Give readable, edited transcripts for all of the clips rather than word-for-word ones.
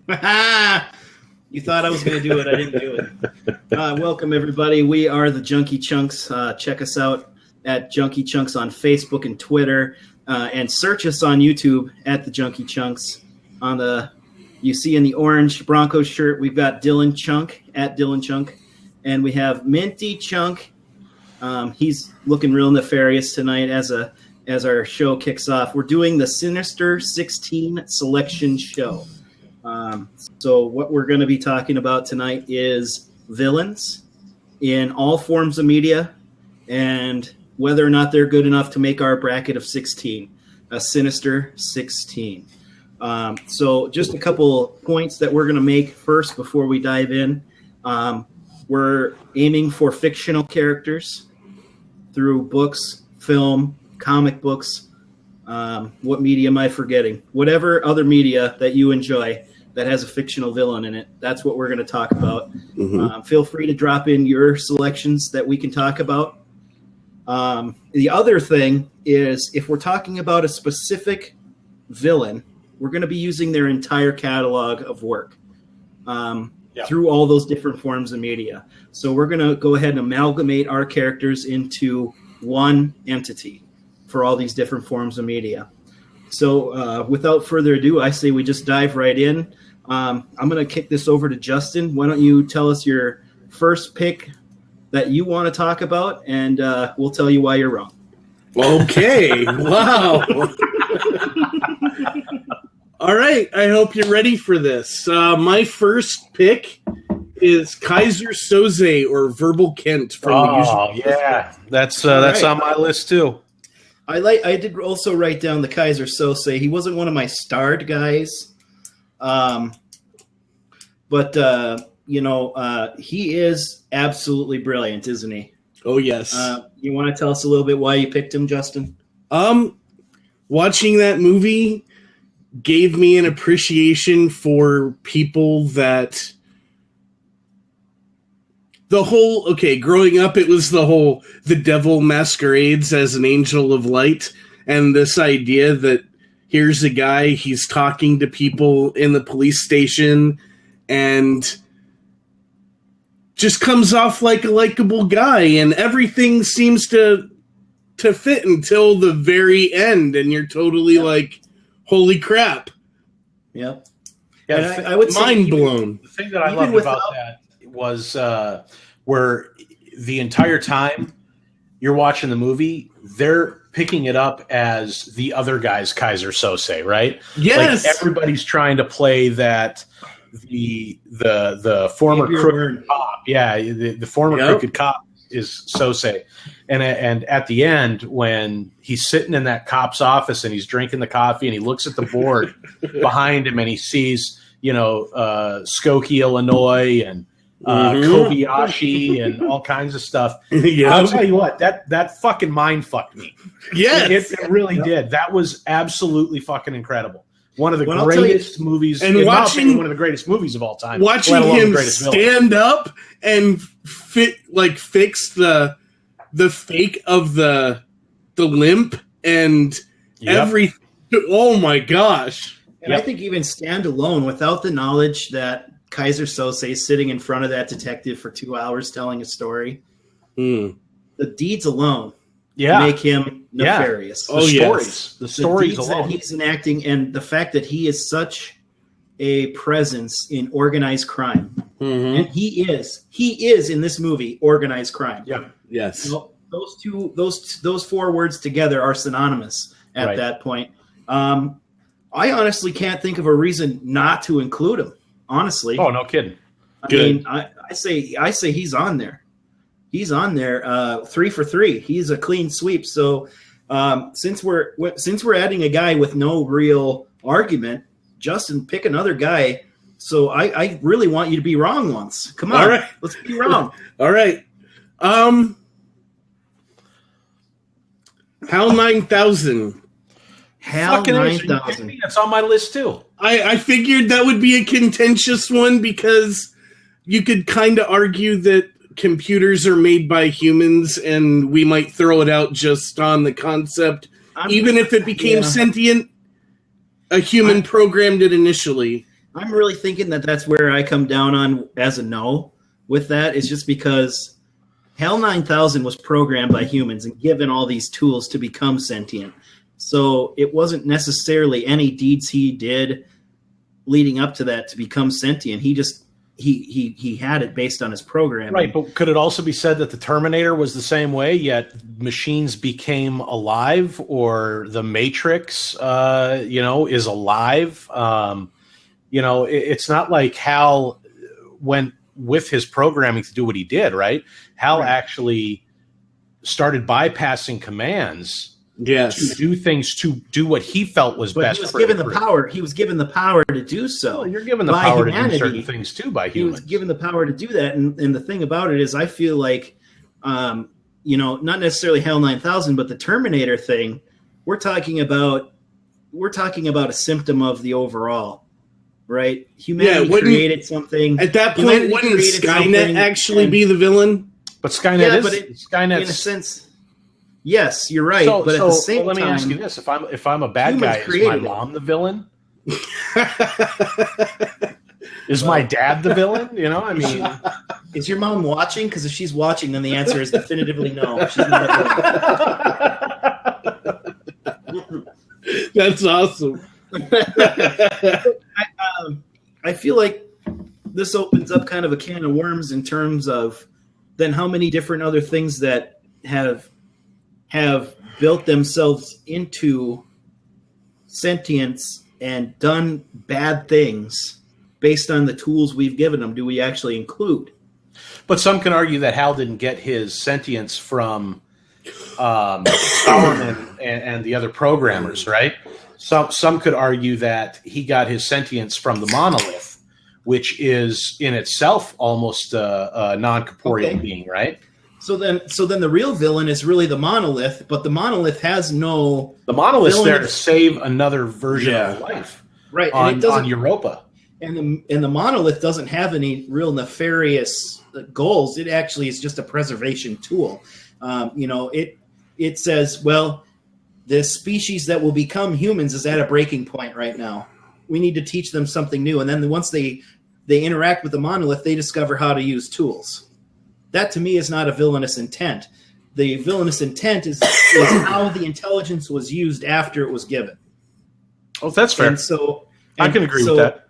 You thought I was going to do it. I didn't do it. Welcome, everybody. We are the Junkie Chunks. Check us out at Junkie Chunks on Facebook and Twitter, and search us on YouTube at the Junkie Chunks. You see in the orange Broncos shirt, we've got Dylan Chunk at Dylan Chunk, and we have Minty Chunk. He's looking real nefarious tonight as our show kicks off. We're doing the Sinister 16 selection show. So what we're going to be talking about tonight is villains in all forms of media and whether or not they're good enough to make our bracket of 16, a Sinister 16. So just a couple points that we're going to make first before we dive in. We're aiming for fictional characters through books, film, comic books. What media am I forgetting? Whatever other media that you enjoy that has a fictional villain in it. That's what we're going to talk about. Mm-hmm. Feel free to drop in your selections that we can talk about. The other thing is if we're talking about a specific villain, we're going to be using their entire catalog of work through all those different forms of media. So we're going to go ahead and amalgamate our characters into one entity for all these different forms of media. So without further ado, I say we just dive right in. I'm going to kick this over to Justin. Why don't you tell us your first pick that you want to talk about, and we'll tell you why you're wrong. Okay. Wow. All right. I hope you're ready for this. My first pick is Kaiser Soze, or Verbal Kent from the Usual. Oh, yeah. That's right. On my list, too. I did also write down the Kaiser Soze. He wasn't one of my starred guys. But he is absolutely brilliant, isn't he? Oh, yes. You want to tell us a little bit why you picked him, Justin? Watching that movie gave me an appreciation for people that growing up, it was the devil masquerades as an angel of light. And this idea that here's a guy, he's talking to people in the police station and just comes off like a likable guy, and everything seems to fit until the very end, and you're totally like, holy crap. Yep. Yeah, and I would mind blown. The thing that I loved about that was where the entire time you're watching the movie, they're picking it up as the other guy's Kaiser Soze, right? Yes. Like everybody's trying to play that the former crooked cop. Yeah, the former crooked cop is Soze. And at the end, when he's sitting in that cop's office and he's drinking the coffee and he looks at the board behind him and he sees, Skokie, Illinois, and Kobayashi and all kinds of stuff. I'll tell you what, that fucking mind fucked me. Yes. It really did. That was absolutely fucking incrable. One of the greatest movies, and in my opinion, one of the greatest movies of all time. Watching him stand up and fix the fake of the limp and everything. Oh my gosh. And I think even stand alone without the knowledge that Kaiser Soze is sitting in front of that detective for 2 hours telling a story. The deeds alone make him nefarious. The stories. The stories deeds alone. that he's enacting, and the fact that he is such a presence in organized crime. And he is in this movie organized crime. Yeah. Yes. Those four words together are synonymous at that point. I honestly can't think of a reason not to include him. Honestly. Oh, no kidding. I say he's on there. He's on there. 3 for 3. He's a clean sweep. So since we're adding a guy with no real argument, Justin, pick another guy. So I really want you to be wrong once. Come on, all right. Let's be wrong. All right. HAL 9000. HAL 9000. That's on my list too. I figured that would be a contentious one because you could kind of argue that computers are made by humans and we might throw it out just on the concept. Even if it became sentient, a human programmed it initially. I'm really thinking that that's where I come down on as a no with that, is just because HAL 9000 was programmed by humans and given all these tools to become sentient. So it wasn't necessarily any deeds he did leading up to that to become sentient. He just he had it based on his programming. Right, but could it also be said that the Terminator was the same way, yet machines became alive, or the Matrix, is alive? It's not like Hal went with his programming to do what he did, right? Hal actually started bypassing commands to do things, to do what he felt was best. He was given the power. He was given the power to do so. Well, you're given the power to do certain things too by humans. He was given the power to do that, and the thing about it is, I feel like, not necessarily HAL 9000, but the Terminator thing. We're talking about a symptom of the overall. Right, humanity created something. At that point, wouldn't Skynet actually be the villain? But Skynet Skynet, in a sense. Yes, you're right. But at the same time, let me ask you this: if I'm a bad guy, is my mom the villain? Is my dad the villain? Is your mom watching? Because if she's watching, then the answer is definitively no. She's not a villain. That's awesome. I feel like this opens up kind of a can of worms in terms of then how many different other things that have built themselves into sentience and done bad things based on the tools we've given them do we actually include? But some can argue that Hal didn't get his sentience from Solomon and the other programmers, right? Some could argue that he got his sentience from the monolith, which is in itself almost a non-corporeal being, right? So then the real villain is really the monolith, but the monolith has no. The monolith's there to save another version of life, right? On Europa, and the monolith doesn't have any real nefarious goals. It actually is just a preservation tool. It says, well, the species that will become humans is at a breaking point right now. We need to teach them something new. And then once they interact with the monolith, they discover how to use tools. That, to me, is not a villainous intent. The villainous intent is how the intelligence was used after it was given. Oh, that's fair. I can agree with that.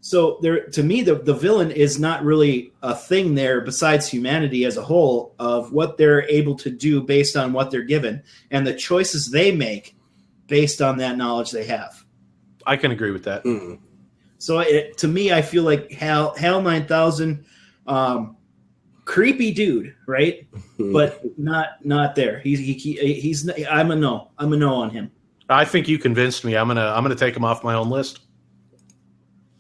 So to me, the villain is not really a thing there besides humanity as a whole of what they're able to do based on what they're given and the choices they make based on that knowledge they have. I can agree with that. Mm-hmm. So to me, I feel like HAL 9000, creepy dude, right? But not there. He's I'm a no. I'm a no on him. I think you convinced me. I'm gonna take him off my own list.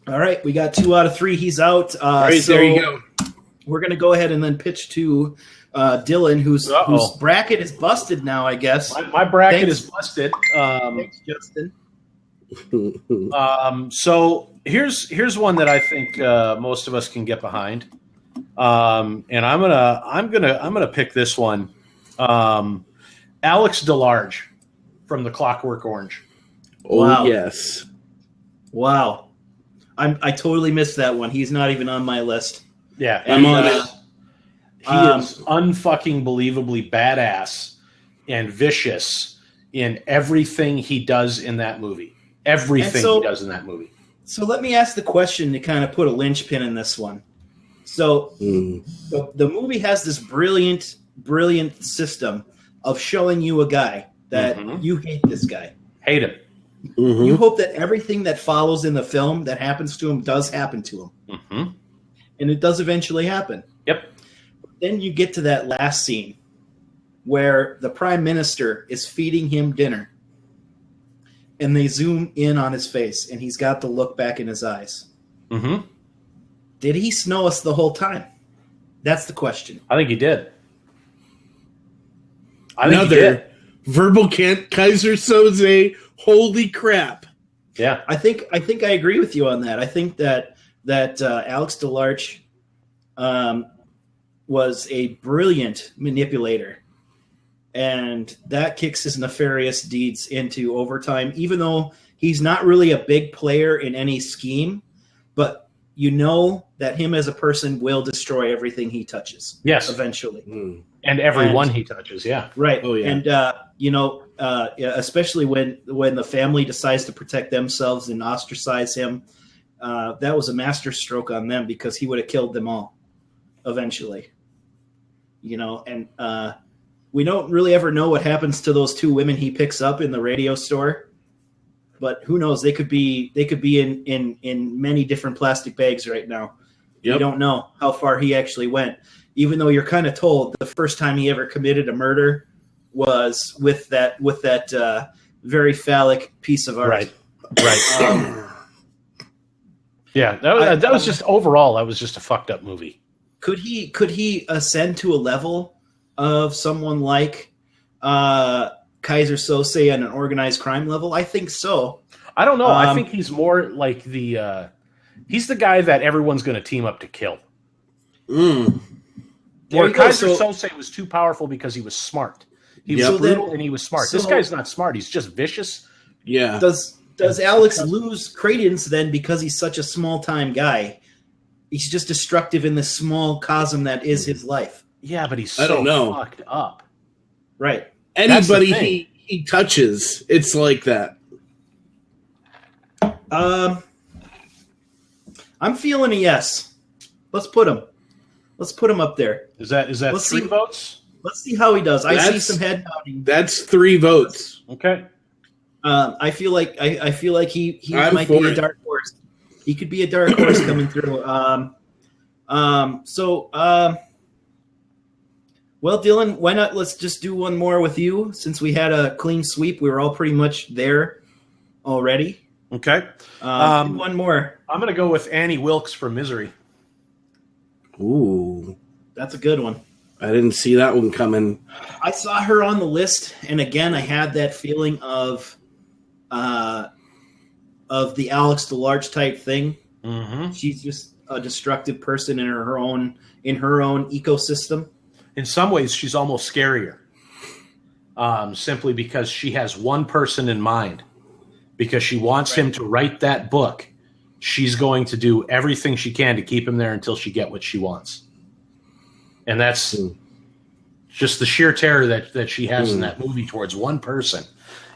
All right, we got 2 out of 3. He's out. There you go. We're going to go ahead and then pitch to Dylan, whose bracket is busted now, I guess. My bracket is busted. Thanks, Justin. So here's one that I think most of us can get behind, and I'm gonna pick this one. Alex DeLarge from The Clockwork Orange. Oh wow. Yes. Wow. I totally missed that one. He's not even on my list. Yeah, I'm on it. He is unfucking believably badass and vicious in everything he does in that movie. Everything he does in that movie. So let me ask the question to kind of put a linchpin in this one. So the movie has this brilliant system of showing you a guy that you hate this guy. Hate him. Mm-hmm. You hope that everything that follows in the film that happens to him does happen to him. Mm-hmm. And it does eventually happen. Yep. Then you get to that last scene where the prime minister is feeding him dinner. And they zoom in on his face, and he's got the look back in his eyes. Mm-hmm. Did he snow us the whole time? That's the question. I think he did. Another verbal Kaiser Soze. Holy crap! Yeah, I think I agree with you on that. I think that Alex DeLarge was a brilliant manipulator, and that kicks his nefarious deeds into overtime. Even though he's not really a big player in any scheme, but you know that him as a person will destroy everything he touches. Yes. Eventually. And everyone he touches, yeah. Right. Oh, yeah. And, especially when the family decides to protect themselves and ostracize him, that was a master stroke on them because he would have killed them all eventually. And we don't really ever know what happens to those 2 women he picks up in the radio store. But who knows? They could be in many different plastic bags right now. Yep. You don't know how far he actually went, even though you're kind of told the first time he ever committed a murder was with that very phallic piece of art. Right. Yeah, that was just overall. That was just a fucked up movie. Could he ascend to a level of someone like Kaiser Sose on an organized crime level? I think so. I don't know. I think he's more like he's the guy that everyone's going to team up to kill. Where Kaiser Sose was too powerful because he was smart. He was brutal and he was smart. This guy's not smart. He's just vicious. Yeah. Does Alex lose credence then because he's such a small time guy? He's just destructive in this small cosm that is his life. Yeah, but he's so fucked up. Right. Anybody he touches, it's like that. I'm feeling a yes. Let's put him up there. Is that 3 votes? Let's see how he does. I see some head nodding. That's 3 votes. Okay. I feel like he might be a dark horse. He could be a dark horse coming through. Well, Dylan, why not? Let's just do one more with you since we had a clean sweep. We were all pretty much there already. Okay. One more. I'm going to go with Annie Wilkes for Misery. Ooh. That's a good one. I didn't see that one coming. I saw her on the list, and again, I had that feeling of the Alex DeLarge type thing. Mm-hmm. She's just a destructive person in her own ecosystem. In some ways, she's almost scarier, simply because she has one person in mind. Because she wants him to write that book, she's going to do everything she can to keep him there until she gets what she wants. And that's just the sheer terror that she has in that movie towards one person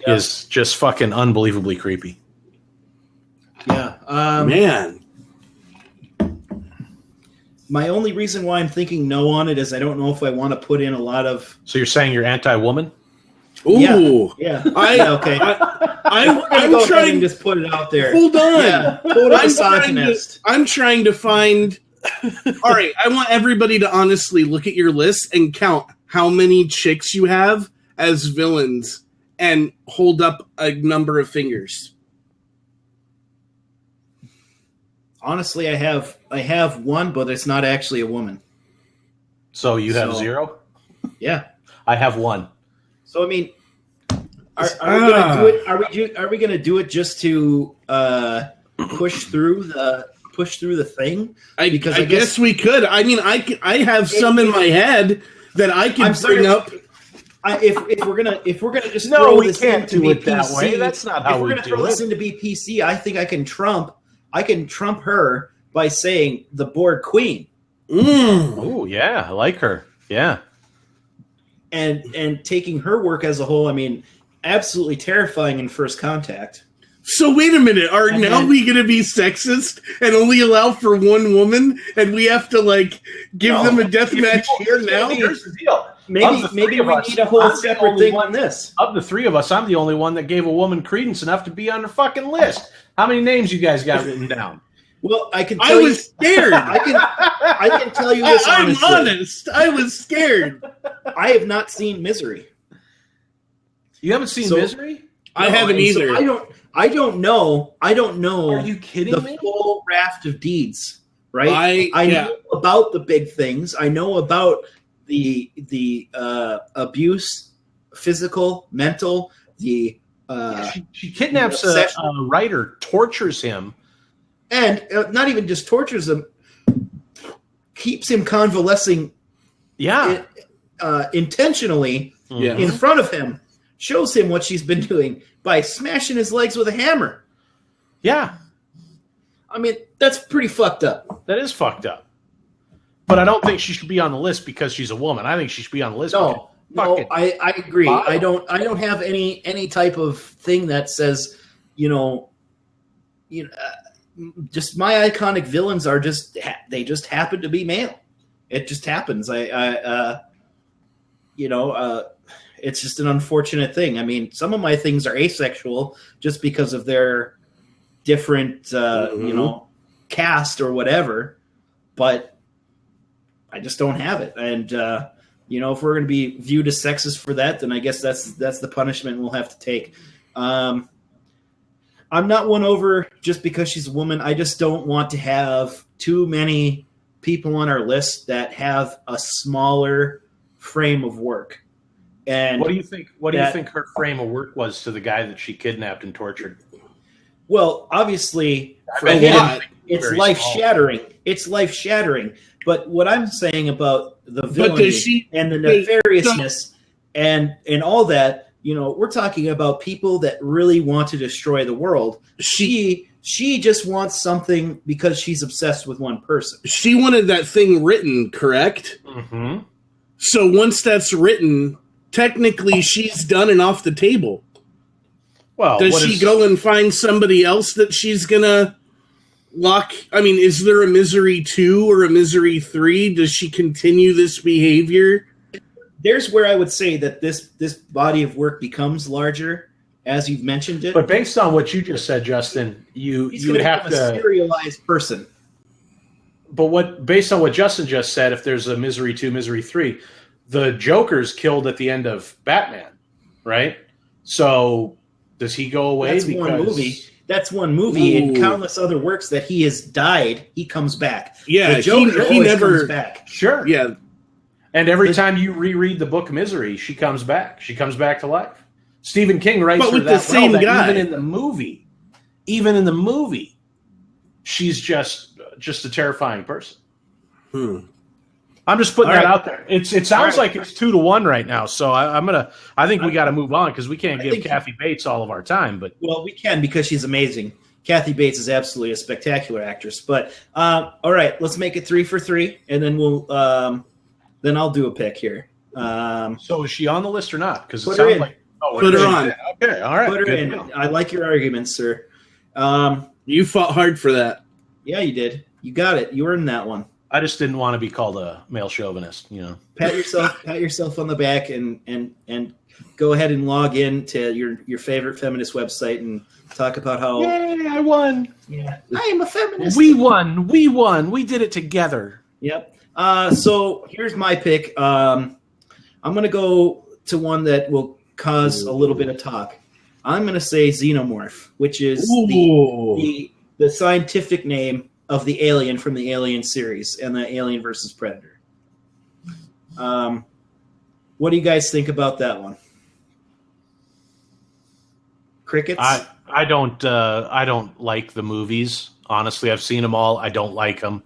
is just fucking unbelievably creepy. Yeah. Man. My only reason why I'm thinking no on it is I don't know if I want to put in a lot of... So you're saying you're anti-woman? Ooh. Yeah. Okay. I'm trying to just put it out there. Hold on. Yeah. Total misogynist. I'm trying to find... All right. I want everybody to honestly look at your list and count how many chicks you have as villains and hold up a number of fingers. Honestly, I have one, but it's not actually a woman. So you have 0? Yeah. I have 1. So I mean, are we going to do it? Are we going to do it just to push through the thing? I guess we could. I mean, I have some in my head that I can bring up. If we're gonna just we can't do it that way. That's not how we do it. If we're gonna throw this into BPC, I think I can trump her by saying the Borg Queen. Oh yeah, I like her. Yeah. And taking her work as a whole, I mean, absolutely terrifying in First Contact. So wait a minute, are we going to be sexist and only allow for one woman, and we have to give them a death match here now? Here's the deal. Maybe we need a whole separate thing on this. Of the 3 of us, I'm the only one that gave a woman credence enough to be on the fucking list. How many names you guys got written down? Well, I can tell you. I was scared. I can tell you this honestly. I'm honest. I was scared. I have not seen Misery. You haven't seen Misery? I haven't either. So I don't know. Are you kidding me? The full raft of deeds, right? I know about the big things. I know about the abuse, physical, mental. She kidnaps a writer, tortures him. And not even just tortures him, keeps him convalescing intentionally in front of him, shows him what she's been doing by smashing his legs with a hammer. Yeah. I mean, that's pretty fucked up. That is fucked up. But I don't think she should be on the list because she's a woman. I think she should be on the list. No, I agree. I don't have any type of thing that says, just my iconic villains are they just happen to be male. It just happens. It's just an unfortunate thing. I mean, some of my things are asexual just because of their different, cast or whatever, but I just don't have it. And, if we're going to be viewed as sexist for that, then I guess that's the punishment we'll have to take. I'm not won over just because she's a woman. I just don't want to have too many people on our list that have a smaller frame of work. And what do you think? What do you think her frame of work was to the guy that she kidnapped and tortured? Well, obviously, for him, it's life-shattering. It's life-shattering. But what I'm saying about the villainy and the nefariousness and all that, we're talking about people that really want to destroy the world. She just wants something because she's obsessed with one person. She wanted that thing written, correct? Mm-hmm. So once that's written, technically she's done and off the table. Well, does she go and find somebody else that she's gonna lock? I mean, is there a Misery 2 or a Misery 3? Does she continue this behavior? There's where I would say that this body of work becomes larger, as you've mentioned it. But based on what you just said, Justin, you would have to a serialized person. But based on what Justin just said, if there's a Misery 2, Misery 3, the Joker's killed at the end of Batman, right? So does he go away? That's one movie. That's one movie. In countless other works that he has died, he comes back. Yeah, the Joker he never comes back. Sure. Yeah. And every time you reread the book Misery, she comes back. She comes back to life. Stephen King writes but for with that the same guy. Even in the movie, she's just a terrifying person. I'm just putting that out there. It sounds like it's 2-1 right now. So I think we got to move on because we can't give Kathy Bates all of our time. But we can because she's amazing. Kathy Bates is absolutely a spectacular actress. But all right, let's make it 3 for 3, and then then I'll do a pick here. So is she on the list or not? Because put her in. Put her on. Okay, all right. Put her in. I like your arguments, sir. You fought hard for that. Yeah, you did. You got it. You earned that one. I just didn't want to be called a male chauvinist, Pat yourself on the back and go ahead and log in to your favorite feminist website and talk about how yay, I won. Yeah. I am a feminist. We won. We did it together. Yep. So here's my pick. I'm gonna go to one that will cause a little bit of talk. I'm gonna say xenomorph, which is the scientific name of the alien from the Alien series and the Alien versus Predator. What do you guys think about that one? Crickets? I don't like the movies. Honestly, I've seen them all. I don't like them.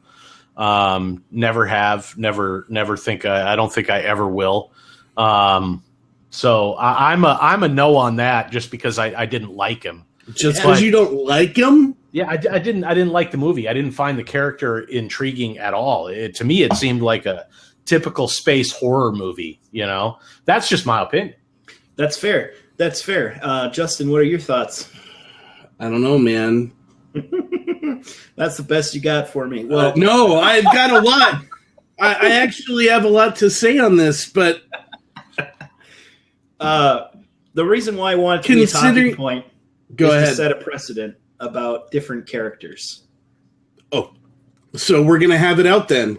Never have. Never think. I don't think I ever will. So I'm a no on that just because I didn't like him. Just because you don't like him? Yeah, I didn't like the movie. I didn't find the character intriguing at all. To me, it seemed like a typical space horror movie. That's just my opinion. That's fair. Justin, what are your thoughts? I don't know, man. That's the best you got for me. Well, no, I've got a lot. I actually have a lot to say on this, but the reason why I wanted to be a talking point is to set a precedent about different characters. Oh, so we're gonna have it out then,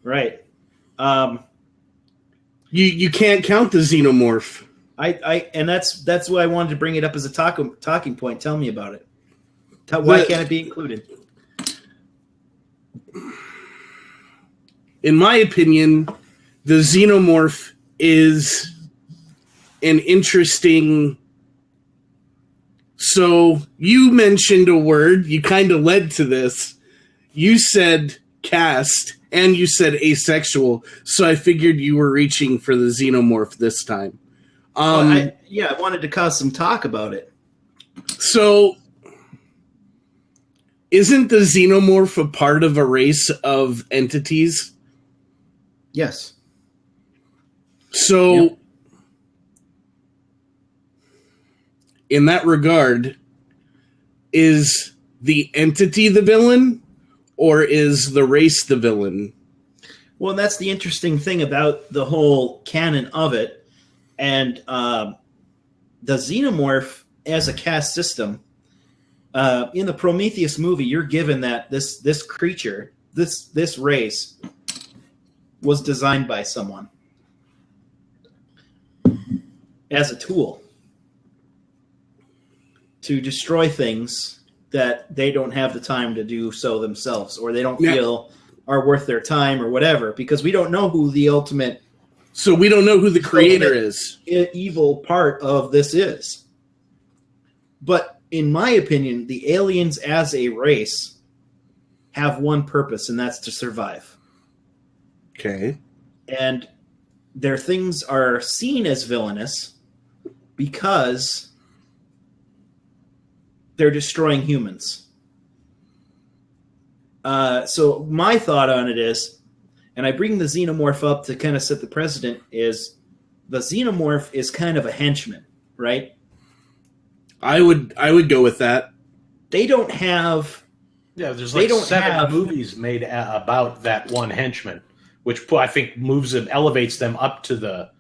right? You can't count the xenomorph. And that's why I wanted to bring it up as a talking point. Tell me about it. Why can't it be included? In my opinion, the xenomorph is an interesting. So you mentioned a word. You kind of led to this. You said cast and you said asexual. So I figured you were reaching for the xenomorph this time. I wanted to cause some talk about it. So Isn't the xenomorph a part of a race of entities? Yes. So, Yep. in that regard, is the entity the villain, or is the race the villain? Well, that's the interesting thing about the whole canon of it. And the xenomorph as a caste system, in the Prometheus movie, you're given that this creature, this race, was designed by someone as a tool to destroy things that they don't have the time to do so themselves, or they don't feel are worth their time, or whatever, because we don't know who the ultimate. So we don't know who the creator is. Evil part of this is. But in my opinion, the aliens as a race have one purpose, and that's to survive. Okay. And their things are seen as villainous because they're destroying humans. So my thought on it is, and I bring the xenomorph up to kind of set the precedent, is the xenomorph is kind of a henchman, right? I would go with that. They don't have... Yeah, there's like 7 movies made about that one henchman, which I think elevates them up to the...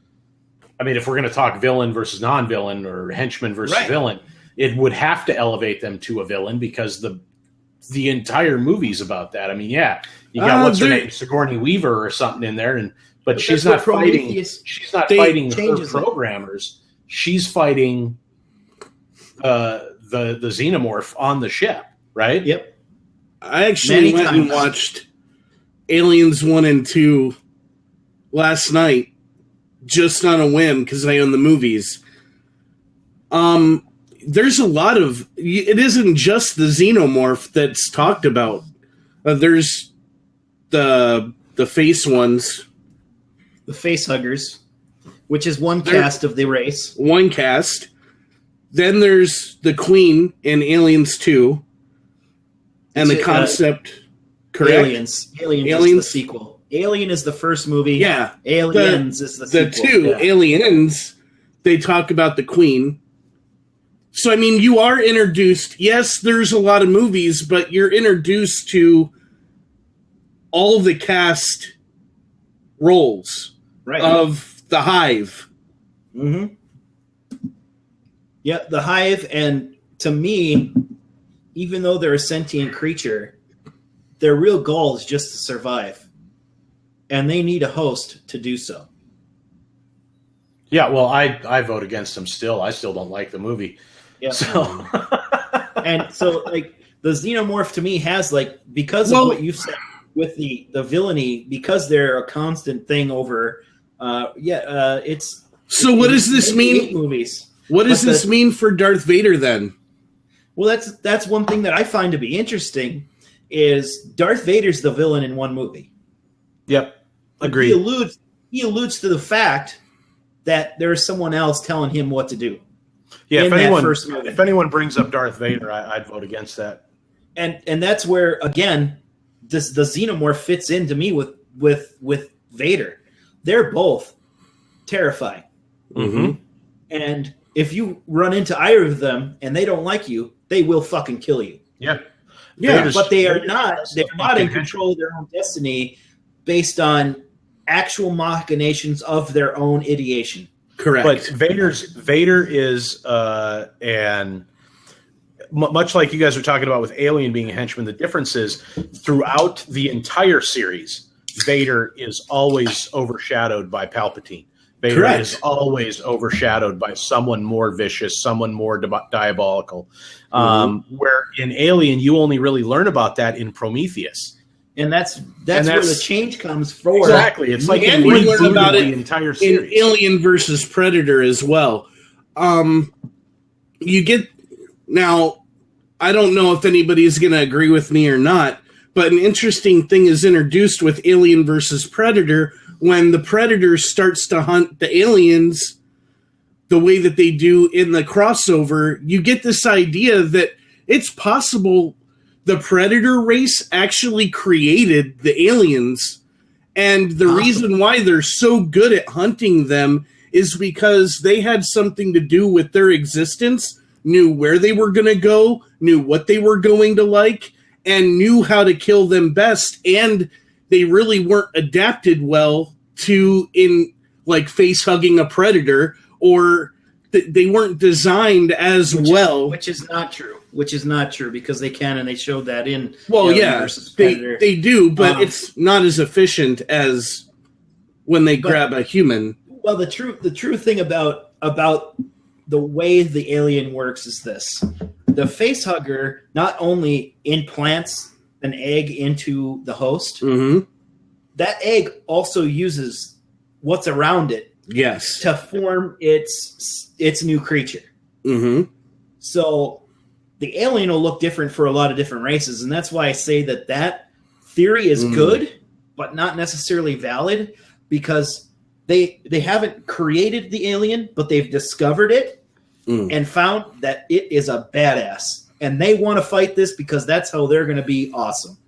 I mean, if we're going to talk villain versus non-villain, or henchman versus villain, it would have to elevate them to a villain, because the entire movie's about that. I mean, yeah, you got what's her name, Sigourney Weaver or something in there, but she's not fighting. She's not fighting her programmers. She's fighting the xenomorph on the ship, right? Yep. I actually went and watched Aliens 1 and 2 last night, just on a whim, because I own the movies. There's a lot of... It isn't just the xenomorph that's talked about. There's the face ones. The face huggers, which is one cast of the race. One cast. Then there's the Queen in Aliens 2. And the concept... correct? Aliens. Aliens is the sequel. Alien is the first movie. Yeah. Aliens is the sequel. The two, Aliens, they talk about the Queen. So, I mean, you are introduced... Yes, there's a lot of movies, but you're introduced to all the cast roles of the Hive. Mm-hmm. Yeah, the Hive, and to me, even though they're a sentient creature, their real goal is just to survive. And they need a host to do so. Yeah, well, I vote against them still. I still don't like the movie. Yeah. So, and so, like, the xenomorph to me has, like, because of what you've said with the villainy, because they're a constant thing over, it's... So what does this mean? Movies. What does this mean for Darth Vader, then? Well, that's one thing that I find to be interesting, is Darth Vader's the villain in one movie. Yep. Agreed. He alludes to the fact that there is someone else telling him what to do. Yeah, if anyone brings up Darth Vader, I'd vote against that. And that's where, again, the xenomorph fits into me with Vader. They're both terrifying. Mm-hmm. And if you run into either of them and they don't like you, they will fucking kill you. Yeah. Yeah, but they're not in control of their own destiny based on actual machinations of their own ideation. Correct. But Vader is much like you guys were talking about with Alien being a henchman, the difference is throughout the entire series, Vader is always overshadowed by Palpatine. Vader is always overshadowed by someone more vicious, someone more diabolical. Where in Alien, you only really learn about that in Prometheus. And that's where the change comes for. Exactly. It's like and we learn about it the entire series. In Alien versus Predator as well. You get... Now, I don't know if anybody's going to agree with me or not, but an interesting thing is introduced with Alien versus Predator when the Predator starts to hunt the aliens the way that they do in the crossover. You get this idea that it's possible the Predator race actually created the aliens. And the reason why they're so good at hunting them is because they had something to do with their existence, knew where they were going to go, knew what they were going to like, and knew how to kill them best. And they really weren't adapted well to face-hugging a predator, or they weren't designed as well. Which is not true. Which is not true, because they can, and they showed that in they do, but it's not as efficient as when they grab a human. Well, the true thing about the way the alien works is this: the facehugger not only implants an egg into the host, that egg also uses what's around it, to form its new creature. So the alien will look different for a lot of different races, and that's why I say that theory is good, but not necessarily valid, because they haven't created the alien, but they've discovered it and found that it is a badass, and they want to fight this because that's how they're going to be awesome,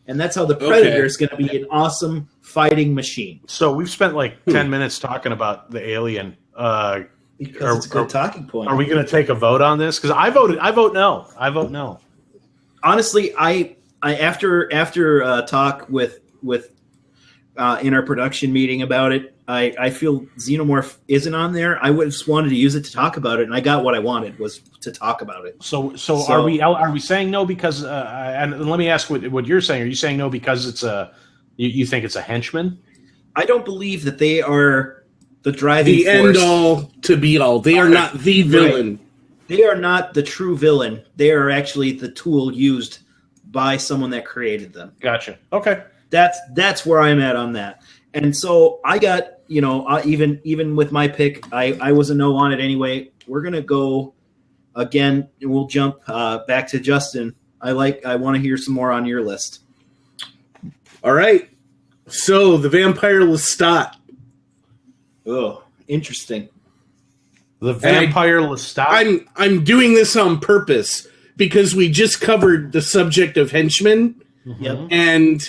and that's how the Predator is going to be an awesome fighting machine. So we've spent like 10 minutes talking about the alien. Because it's a good talking point. Are we going to take a vote on this? Because I vote no. I vote no. Honestly, I after talk with in our production meeting about it, I feel Xenomorph isn't on there. I just wanted to use it to talk about it, and I got what I wanted, was to talk about it. So are we saying no because and let me ask what you're saying. Are you saying no because it's you think it's a henchman? I don't believe that they are the driving force. End all to be all. They are not the villain. Right. They are not the true villain. They are actually the tool used by someone that created them. Gotcha. Okay. That's where I'm at on that. And so I got, even with my pick, I was a no on it anyway. We're going to go again, and we'll jump back to Justin. I want to hear some more on your list. All right. So the Vampire Lestat. Oh, interesting. The Vampire Lestat. I'm doing this on purpose because we just covered the subject of henchmen, and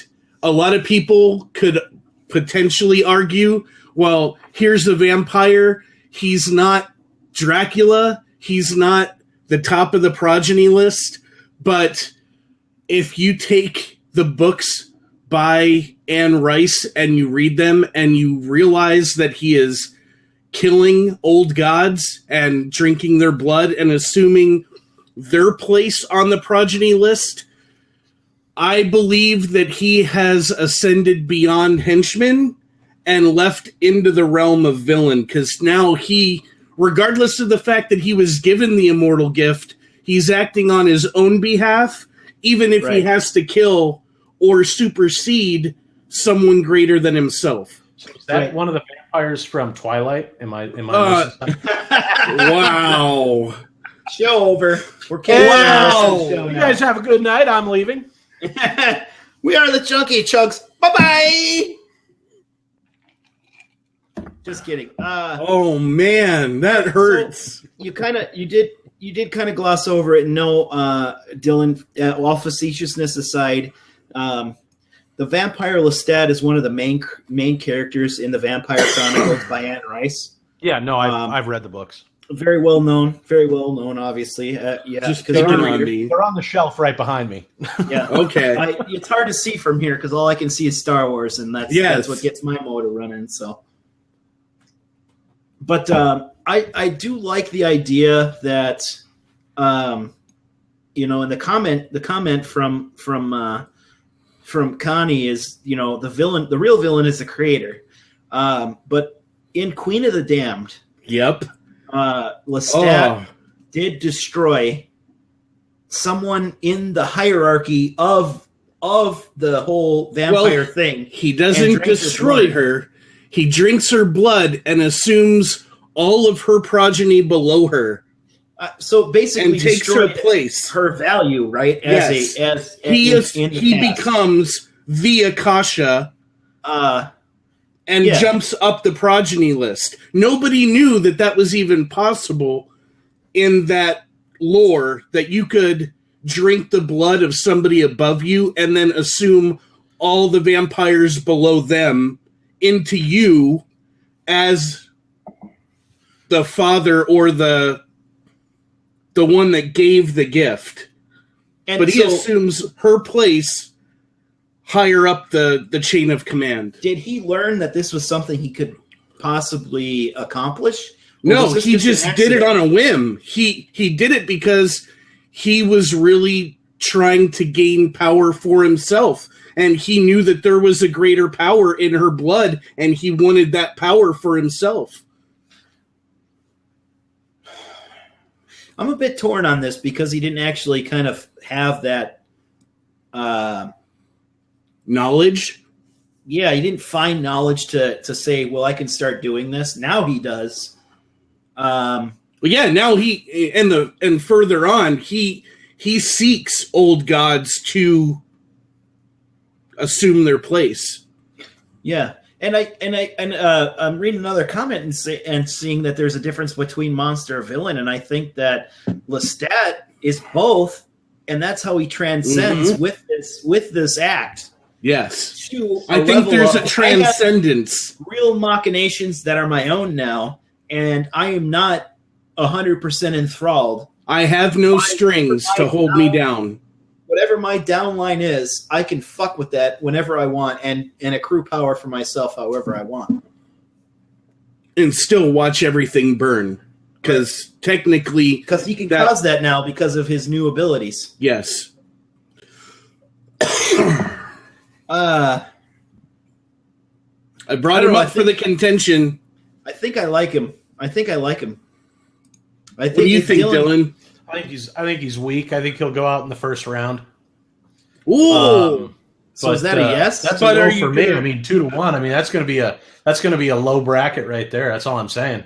a lot of people could potentially argue, well, here's a vampire. He's not Dracula. He's not the top of the progeny list. But if you take the books by Anne Rice and you read them and you realize that he is killing old gods and drinking their blood and assuming their place on the progeny list, I believe that he has ascended beyond henchman and left into the realm of villain, because now he, regardless of the fact that he was given the immortal gift, he's acting on his own behalf, even if he has to kill or supersede someone greater than himself. Is that one of the vampires from Twilight? Am I Wow. Show over. We're wow. You guys have a good night. I'm leaving. We are the Chunky Chunks. Bye-bye. Just kidding. Oh man, that hurts. So you did kind of gloss over it. No, Dylan, all facetiousness aside, the Vampire Lestat is one of the main characters in the Vampire Chronicles by Anne Rice. Yeah, no, I've read the books. Very well known, obviously. Yeah, just because they're on the shelf right behind me. Yeah, okay. It's hard to see from here because all I can see is Star Wars, and that's what gets my motor running. So, but I do like the idea that, and the comment from Connie is, the real villain is the creator, but in Queen of the Damned, Lestat did destroy someone in the hierarchy of the whole vampire thing. He doesn't destroy her. He drinks her blood and assumes all of her progeny below her. So basically, and takes her place, her value, right? He becomes the Akasha. And jumps up the progeny list. Nobody knew that was even possible in that lore, that you could drink the blood of somebody above you and then assume all the vampires below them into you as the father or the one that gave the gift. And but he assumes her place higher up the chain of command. Did he learn that this was something he could possibly accomplish? No, he just did it on a whim. He did it because he was really trying to gain power for himself. And he knew that there was a greater power in her blood, and he wanted that power for himself. I'm a bit torn on this because he didn't actually kind of have that knowledge. Yeah, he didn't find knowledge to say, well, I can start doing this. Now he does. Well, yeah, now he and further on, he seeks old gods to assume their place. Yeah. And I'm reading another comment and seeing that there's a difference between monster and villain, and I think that Lestat is both, and that's how he transcends with this act. Yes, I think there's a transcendence. Real machinations that are my own now, and I am not 100% enthralled. I have no strings to hold me down. Whatever my downline is, I can fuck with that whenever I want and accrue power for myself however I want. And still watch everything burn. Because technically... Because he can cause that now because of his new abilities. Yes. I brought him up for the contention. I think I like him. I think what do you think, Dylan? I think he's weak. I think he'll go out in the first round. Ooh. So is that a yes? That's a no for me. I mean, 2-1. I mean, that's going to be a low bracket right there. That's all I'm saying.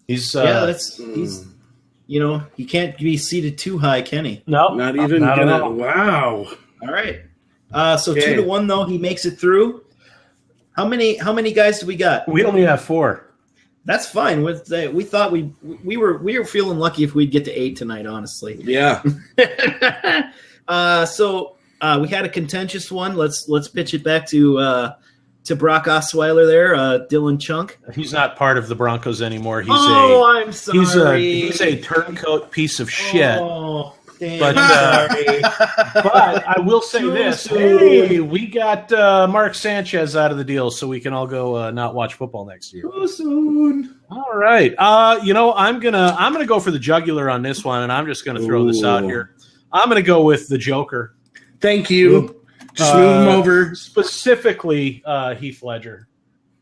He's he can't be seated too high, can he? No, not even. Wow. All right. So 2-1 though, he makes it through. How many guys do we got? We only have 4. That's fine. We thought we were feeling lucky if we'd get to 8 tonight, honestly. Yeah. So we had a contentious one. Let's pitch it back to Brock Osweiler there, Dylan Chunk. He's not part of the Broncos anymore. I'm sorry. He's a turncoat piece of shit. Oh, damn. But I will say this. Hey, we got Mark Sanchez out of the deal, so we can all go not watch football next year. Too soon. All right. I'm gonna go for the jugular on this one, and I'm just gonna throw this out here. I'm gonna go with the Joker. Thank you. Just move him over. Specifically, Heath Ledger.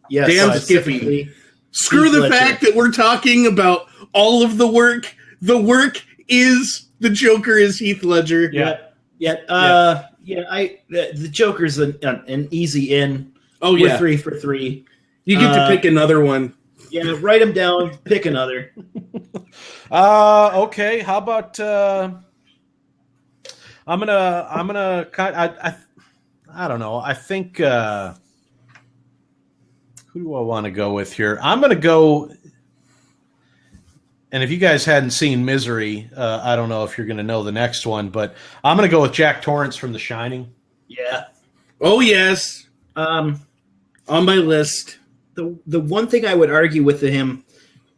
Yes, damn Skippy. Screw the fact that we're talking about all of the work. The work is the Joker is Heath Ledger. The Joker's an easy in. Oh yeah, 3 for 3. You get to pick another one. Yeah, write them down. Pick another. Okay. How about? I'm gonna. I don't know. I think. Who do I want to go with here? I'm gonna go. And if you guys hadn't seen Misery, I don't know if you're going to know the next one, but I'm going to go with Jack Torrance from The Shining. Yeah. Oh, yes. On my list. The one thing I would argue with him,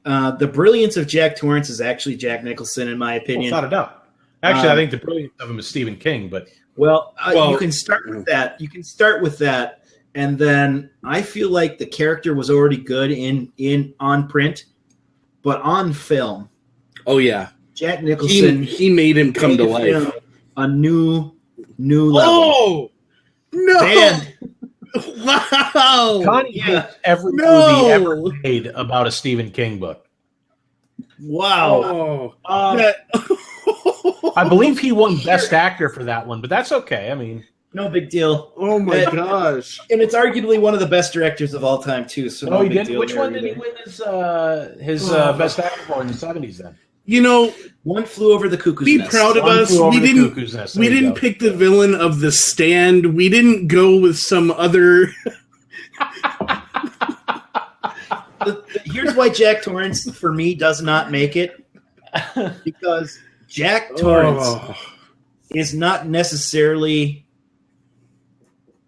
the brilliance of Jack Torrance is actually Jack Nicholson, in my opinion. Without a doubt. Actually, I think the brilliance of him is Stephen King, but... Well, you can start with that. You can start with that, and then I feel like the character was already good in on print. But on film, oh yeah, Jack Nicholson he made him come to life. A new level. Oh no! Man. Wow! Connie hates every movie ever made about a Stephen King book. Wow! I believe he won Best Actor for that one, but that's okay. I mean, no big deal. Oh my gosh! And it's arguably one of the best directors of all time too. So no he big did. deal. Which one did he win his Best Actor for in the 70s? Then One Flew Over the Cuckoo's Nest. Be proud of us. We didn't pick the villain of The Stand. We didn't go with some other. Here's why Jack Torrance for me does not make it, because Jack Torrance is not necessarily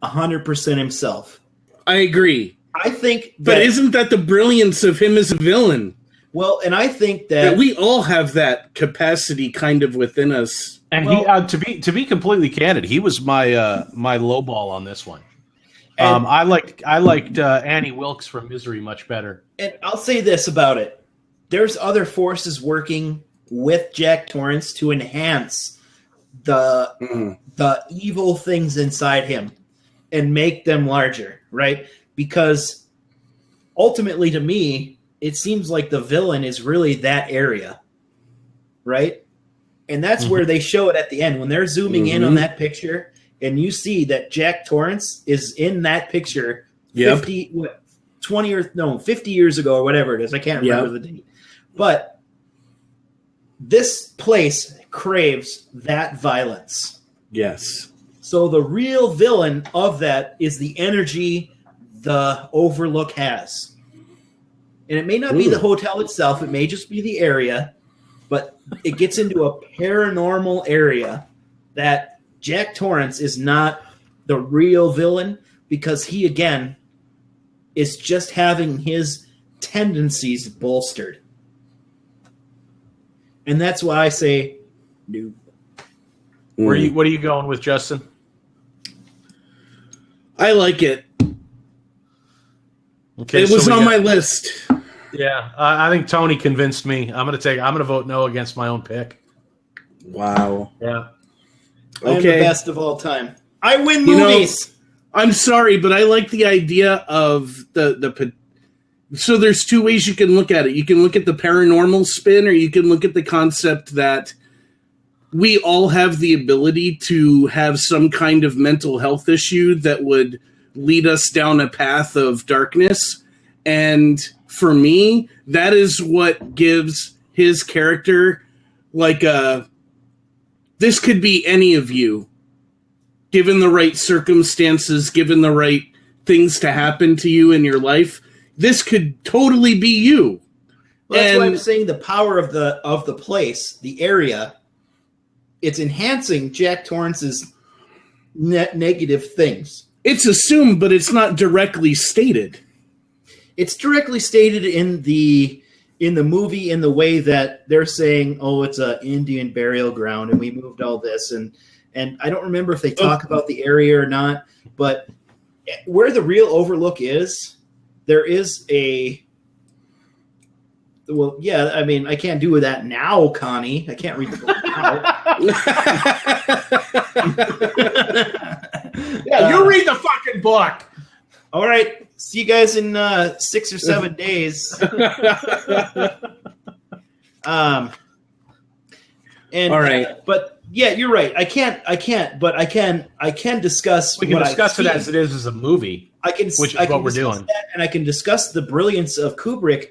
100% himself. I agree. I think But isn't that the brilliance of him as a villain? Well, and I think that we all have that capacity kind of within us. And to be completely candid, he was my my low ball on this one. I liked Annie Wilkes from Misery much better. And I'll say this about it: there's other forces working with Jack Torrance to enhance the evil things inside him and make them larger, right? Because ultimately, to me, it seems like the villain is really that area, right? And that's where they show it at the end when they're zooming in on that picture, and you see that Jack Torrance is in that picture 50 years ago or whatever it is. I can't remember the date. But this place craves that violence. Yes. So the real villain of that is the energy the Overlook has. And it may not be the hotel itself. It may just be the area. But it gets into a paranormal area that Jack Torrance is not the real villain because he, again, is just having his tendencies bolstered. And that's why I say noob. What are you going with, Justin? I like it. Okay, it was on my list. Yeah, I think Tony convinced me. I'm gonna vote no against my own pick. Wow. Yeah. I'm the best of all time. I win movies. I'm sorry, but I like the idea of the. So there's two ways you can look at it. You can look at the paranormal spin, or you can look at the concept that we all have the ability to have some kind of mental health issue that would lead us down a path of darkness. And for me, that is what gives his character like a... This could be any of you, given the right circumstances, given the right things to happen to you in your life. This could totally be you. Well, that's why I'm saying the power of the place, the area, it's enhancing Jack Torrance's negative things. It's assumed, but it's not directly stated. It's directly stated in the movie in the way that they're saying, "Oh, it's an Indian burial ground, and we moved all this." And I don't remember if they talk about the area or not, but where the real Overlook is, there is a. Well, yeah, I mean, I can't do that now, Connie. I can't read the book now. Yeah, you read the fucking book. All right. See you guys in 6 or 7 days. All right. But yeah, you're right. I can't, but I can discuss. We can discuss it as it is as a movie. Which is what we're doing. And I can discuss the brilliance of Kubrick,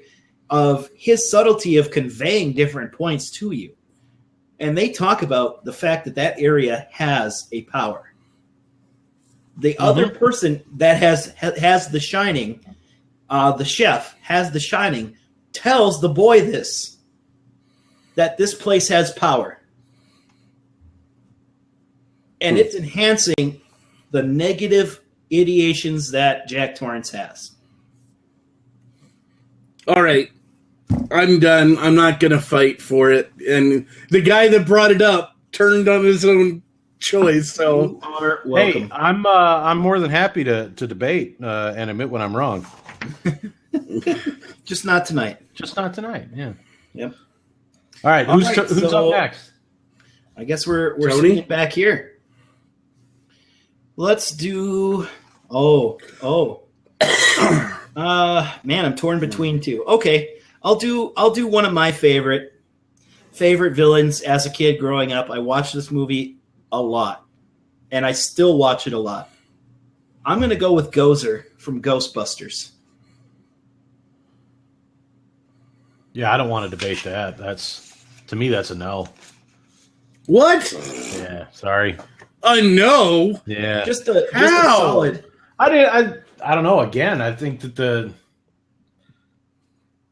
of his subtlety of conveying different points to you. And they talk about the fact that area has a power. The other person that has the shining, the chef has the shining, tells the boy that this place has power. And it's enhancing the negative ideations that Jack Torrance has. All right. I'm done. I'm not going to fight for it. And the guy that brought it up turned on his own choice. So you are welcome. Hey, I'm more than happy to debate and admit when I'm wrong. Just not tonight. Just not tonight. Yeah. Yep. All right. Who's up next? I guess we're sitting back here. Let's do. Man, I'm torn between two. Okay, I'll do one of my favorite villains as a kid growing up. I watched this movie a lot, and I still watch it a lot. I'm going to go with Gozer from Ghostbusters. Yeah, I don't want to debate that. To me, that's a no. What? Yeah, sorry. A no? Yeah. Just a solid. I don't know. Again, I think that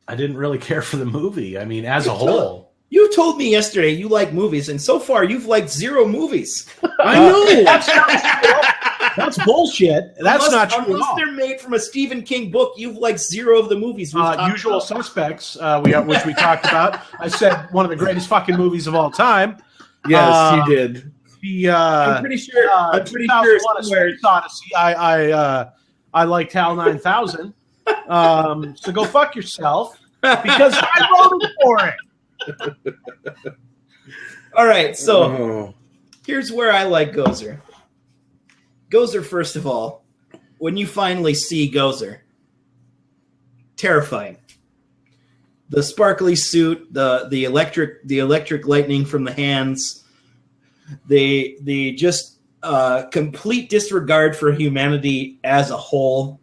I didn't really care for the movie. I mean, as a whole. You told me yesterday you like movies, and so far you've liked 0 movies. I know. That's bullshit. That's not true. Unless they're made from a Stephen King book, you've liked 0 of the movies. Usual Suspects, which we talked about. I said one of the greatest fucking movies of all time. Yes, you did. I'm pretty sure. I'm pretty sure somewhere. Odyssey. I liked HAL 9000. So go fuck yourself because I voted for it. All right, so here's where I like Gozer. Gozer, first of all, when you finally see Gozer, terrifying. The sparkly suit, the electric lightning from the hands, the just complete disregard for humanity as a whole.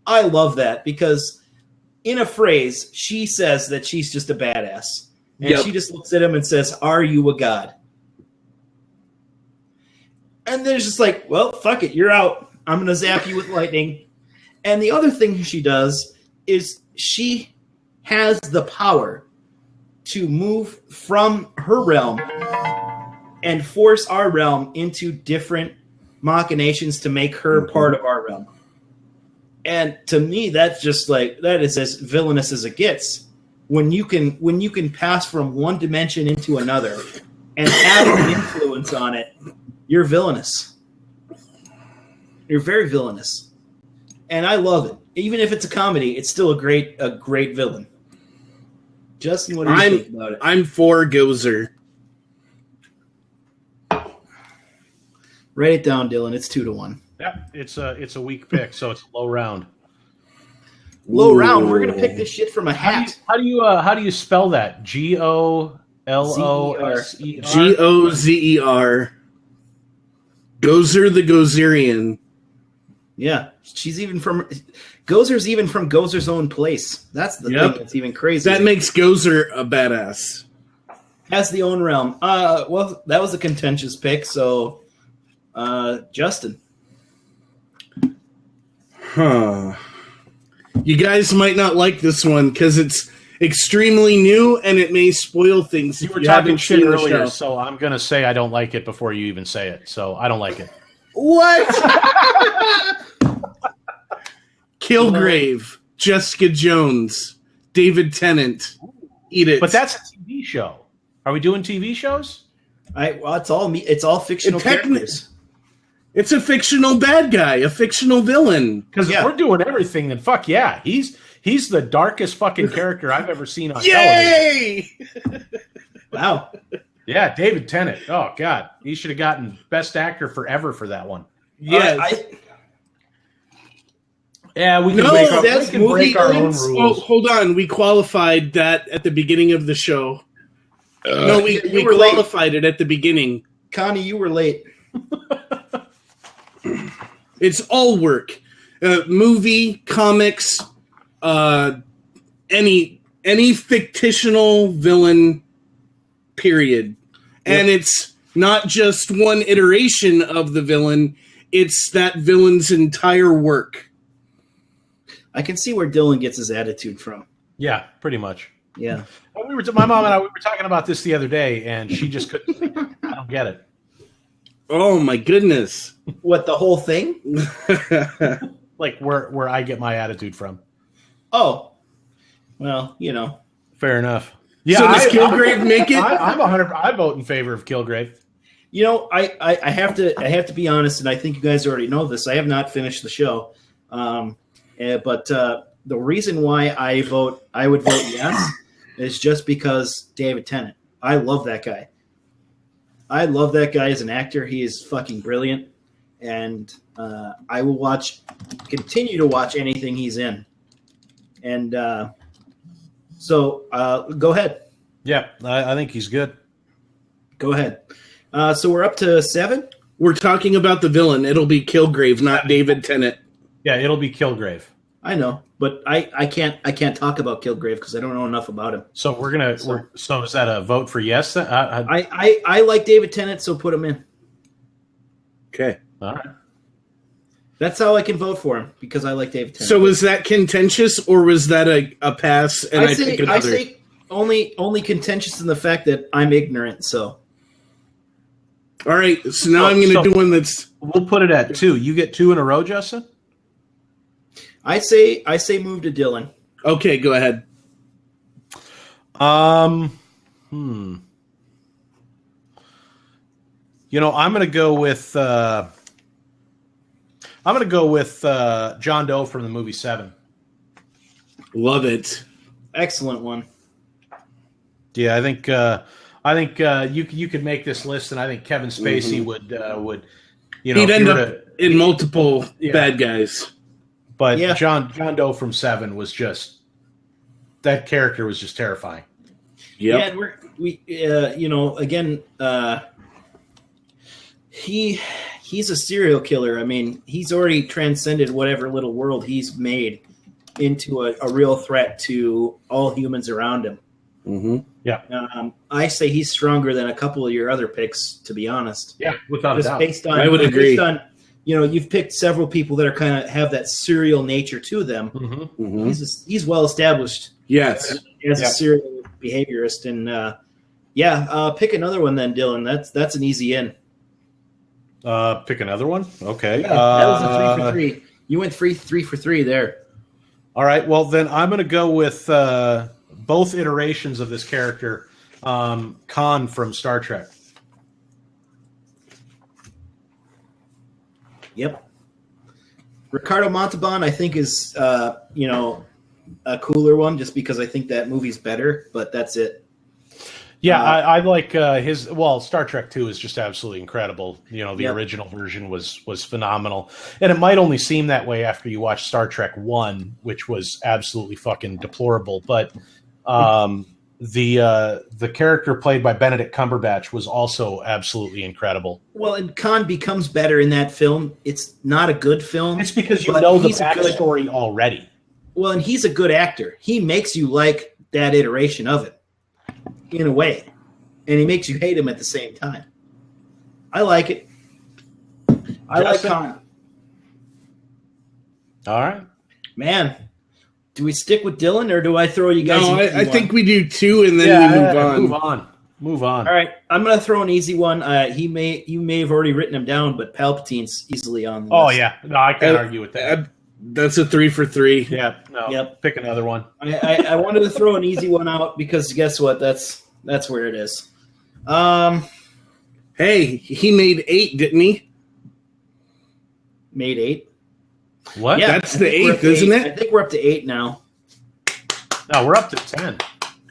I love that because in a phrase, she says that she's just a badass. And she just looks at him and says, "Are you a god?" And then it's just like, well, fuck it, you're out. I'm going to zap you with lightning. And the other thing she does is she has the power to move from her realm and force our realm into different machinations to make her part of our realm. And to me, that's just like, that is as villainous as it gets. When you can pass from one dimension into another and have an influence on it, you're villainous. You're very villainous. And I love it. Even if it's a comedy, it's still a great villain. Justin, what do you think about it? I'm for Gozer. Write it down, Dylan. It's 2-1. Yeah, it's a weak pick, so it's low round. Low round. We're gonna pick this shit from a hat. How do you spell that? Goloser. Gozer. Gozer the Gozerian. Yeah, she's even from Gozer's even from Gozer's own place. That's the thing that's even crazy. That makes Gozer a badass. Has the own realm. Well, that was a contentious pick. So, Justin. Huh. You guys might not like this one because it's extremely new and it may spoil things. You were talking shit earlier, so I'm going to say I don't like it before you even say it. So I don't like it. What? Kilgrave, Jessica Jones, David Tennant. Eat it. But that's a TV show. Are we doing TV shows? Well, it's all fictional characters. It's a fictional bad guy, a fictional villain. Because if we're doing everything, then fuck yeah. He's the darkest fucking character I've ever seen on television. Wow. Yeah, David Tennant. Oh, God. He should have gotten Best Actor forever for that one. Yes. We can break our own rules. Oh, hold on. We qualified that at the beginning of the show. We qualified it at the beginning. Connie, you were late. It's all work. Movie, comics, any fictional villain, period. Yep. And it's not just one iteration of the villain, it's that villain's entire work. I can see where Dylan gets his attitude from. Yeah, pretty much. Yeah. My mom and I, we were talking about this the other day, and she just couldn't. I don't get it. Oh my goodness! What, the whole thing? Like where I get my attitude from. Oh, well, fair enough. Yeah, so does Kilgrave make it? I'm 100. I vote in favor of Kilgrave. I have to be honest, and I think you guys already know this. I have not finished the show, but the reason why I would vote yes is just because David Tennant. I love that guy. I love that guy as an actor. He is fucking brilliant, and I will continue to watch anything he's in. And so go ahead. Yeah, I think he's good. Go ahead. So we're up to 7. We're talking about the villain. It'll be Kilgrave, not David Tennant. Yeah, it'll be Kilgrave. I know, but I can't talk about Kilgrave because I don't know enough about him. So so is that a vote for yes? I like David Tennant, so put him in. Okay. All right. That's how I can vote for him, because I like David Tennant. So was that contentious, or was that a pass? And I pick another. only contentious in the fact that I'm ignorant. So, all right. So now I'm going to do one that's. We'll put it at 2. You get 2 in a row, Justin. I say move to Dylan. Okay, go ahead. You know, I'm going to go with John Doe from the movie Seven. Love it. Excellent one. Yeah, I think you could make this list, and I think Kevin Spacey would you know, he'd end up in multiple bad guys. But John Doe from Seven was just, that character was just terrifying. Yep. Yeah, and we you know, again, he's a serial killer. I mean, he's already transcended whatever little world he's made into a real threat to all humans around him. Mm-hmm. Yeah. I say he's stronger than a couple of your other picks, to be honest. Yeah, without a doubt. I would agree. Based on, you know, you've picked several people that are kind of have that serial nature to them. Mm-hmm. Mm-hmm. He's well established. Yes. As a serial behaviorist, and pick another one then, Dylan. That's an easy in. Pick another one. Okay. Yeah, that was a 3 for 3. You went 3 for 3 there. All right. Well, then I'm going to go with both iterations of this character, Khan from Star Trek. Yep. Ricardo Montalban, I think, is you know, a cooler one, just because I think that movie's better. But that's it. Yeah, I like his. Well, Star Trek 2 is just absolutely incredible. You know, the Yep. original version was phenomenal, and it might only seem that way after you watch Star Trek 1, which was absolutely fucking deplorable. But the character played by Benedict Cumberbatch was also absolutely incredible. Well, and Khan becomes better in that film. It's not a good film. It's because you but know the he's a good- backstory already. Well, and he's a good actor. He makes you like that iteration of it, in a way, and he makes you hate him at the same time. I like it. I like Justin? Khan. All right. Man, do we stick with Dylan, or do I throw you guys? No, an easy I one? think we do 2 and then we move on. Move on. All right, I'm going to throw an easy one. You may have already written him down, but Palpatine's easily on the Oh list. yeah, no, I can't argue with that. That's a 3 for 3. Yeah, no. Yep. Pick another one. I wanted to throw an easy one out because guess what? That's where it is. Hey, he made 8, didn't he? Made 8. What? Yeah, That's I the think we're 8th, up to isn't 8. it? I think we're up to 8 now. No, we're up to 10.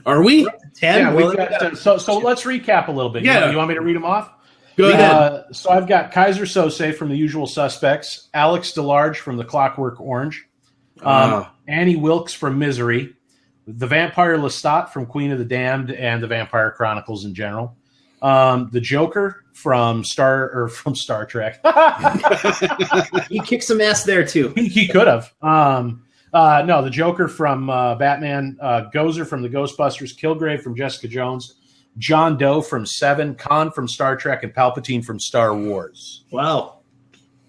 Are we? We're up to 10. Yeah, Well, we've got, so let's recap a little bit. Yeah. You want me to read them off? Go ahead. So I've got Kaiser Sose from The Usual Suspects, Alex DeLarge from The Clockwork Orange, Annie Wilkes from Misery, the Vampire Lestat from Queen of the Damned and the Vampire Chronicles in general, the Joker from Star Trek. he kicked some ass there too. He could have. No, the Joker from Batman, Gozer from the Ghostbusters, Kilgrave from Jessica Jones, John Doe from Seven, Khan from Star Trek, and Palpatine from Star Wars. Wow.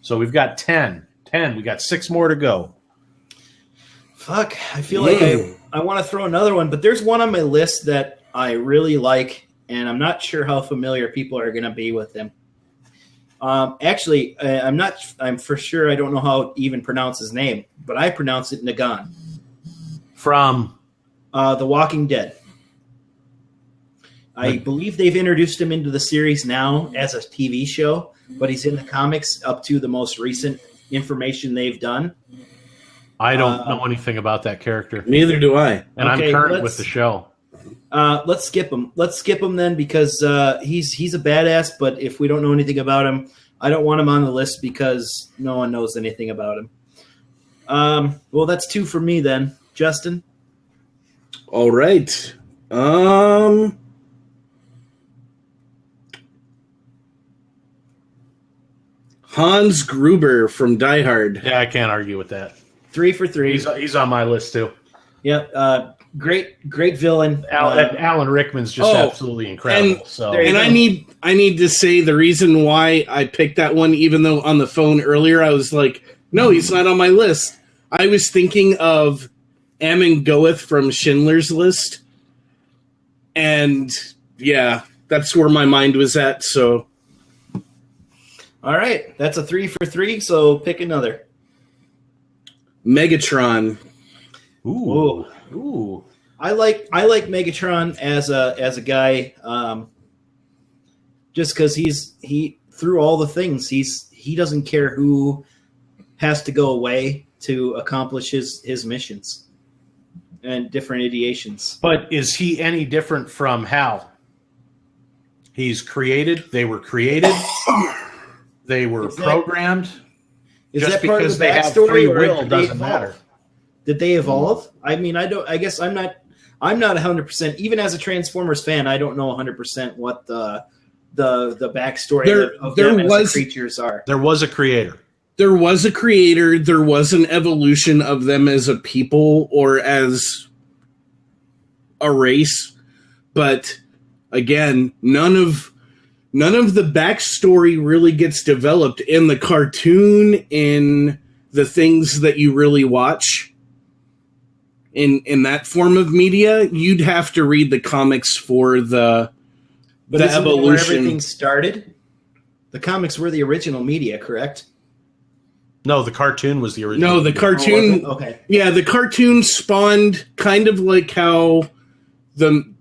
So we've got 10. 10. We got 6 more to go. Fuck. I feel like I want to throw another one, but there's one on my list that I really like, and I'm not sure how familiar people are going to be with him. Actually, I'm for sure I don't know how to even pronounce his name, but I pronounce it Nagan. From The Walking Dead. I believe they've introduced him into the series now as a TV show, but he's in the comics up to the most recent information they've done. I don't know anything about that character. Neither do I. And Okay, I'm current with the show. Let's skip him. Let's skip him then because he's a badass, but if we don't know anything about him, I don't want him on the list because no one knows anything about him. Well, that's 2 for me then. Justin? All right. Hans Gruber from Die Hard. Yeah, I can't argue with that. 3 for 3. He's on my list too. Yep. Great villain. Alan Rickman's just absolutely incredible. And I need to say the reason why I picked that one, even though on the phone earlier I was like, no, he's not on my list. I was thinking of Amon Goeth from Schindler's List. And yeah, that's where my mind was at. So, All right, that's a 3 for 3. So pick another. Megatron. Ooh. I like Megatron as a guy, just because he through all the things he doesn't care who has to go away to accomplish his missions and different ideations. But is he any different from Hal? He's created. They were created. They were programmed. Is Just that part because of the they have backstory, free or will did they doesn't evolve? matter. Did they evolve? I mean, I guess I'm not 100%. Even as a Transformers fan, I don't know 100% what the backstory of them as the creatures are. There was a creator. There was a creator. There was an evolution of them as a people or as a race. But again, none of the backstory really gets developed in the cartoon, in the things that you really watch. In that form of media, you'd have to read the comics for the evolution. Where everything started? The comics were the original media, correct? No, the cartoon was the original. No, the cartoon. Oh, okay. Yeah, the cartoon spawned kind of like how the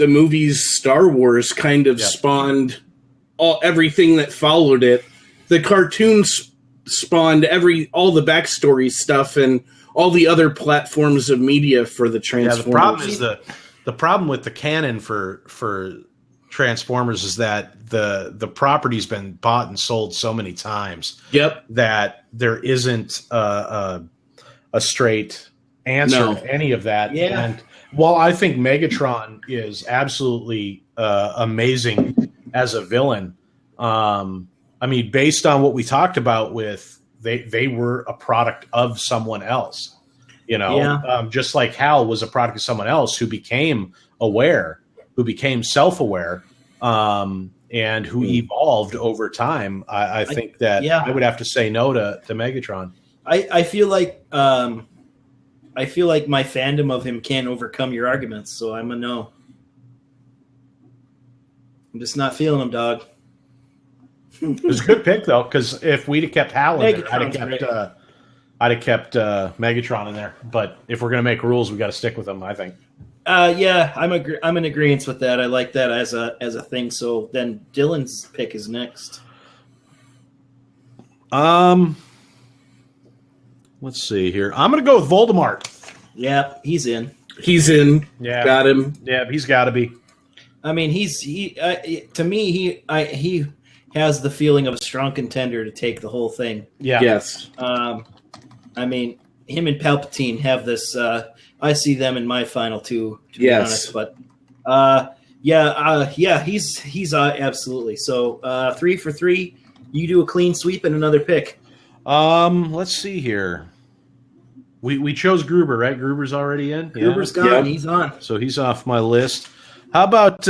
movies Star Wars kind of spawned everything that followed it. The cartoon spawned all the backstory stuff and all the other platforms of media for the Transformers. Yeah, the problem is the problem with the canon for Transformers is that the property's been bought and sold so many times. Yep. That there isn't a straight answer to any of that. Yeah. And while I think Megatron is absolutely amazing as a villain, I mean, based on what we talked about with they were a product of someone else, just like Hal was a product of someone else who became aware, who became self-aware, and who evolved over time. I think that I would have to say no to Megatron. I feel like my fandom of him can't overcome your arguments, so I'm a no. I'm just not feeling him, dog. It was a good pick though, because if we'd have kept Hal in there, I'd have kept Megatron in there. But if we're gonna make rules, we got to stick with them. I think. Yeah, I'm in agreement with that. I like that as a thing. So then Dylan's pick is next. Let's see here. I'm gonna go with Voldemort. Yeah, he's in. He's in. Yeah, got him. Yeah, he's got to be. I mean, to me he has the feeling of a strong contender to take the whole thing. Yeah. Yes. I mean, him and Palpatine have this. I see them in my final two, to be honest. But he's absolutely. So 3 for 3. You do a clean sweep and another pick. Let's see here. We chose Gruber, right? Gruber's already in. Gruber's gone. Yeah. He's on. So he's off my list. How about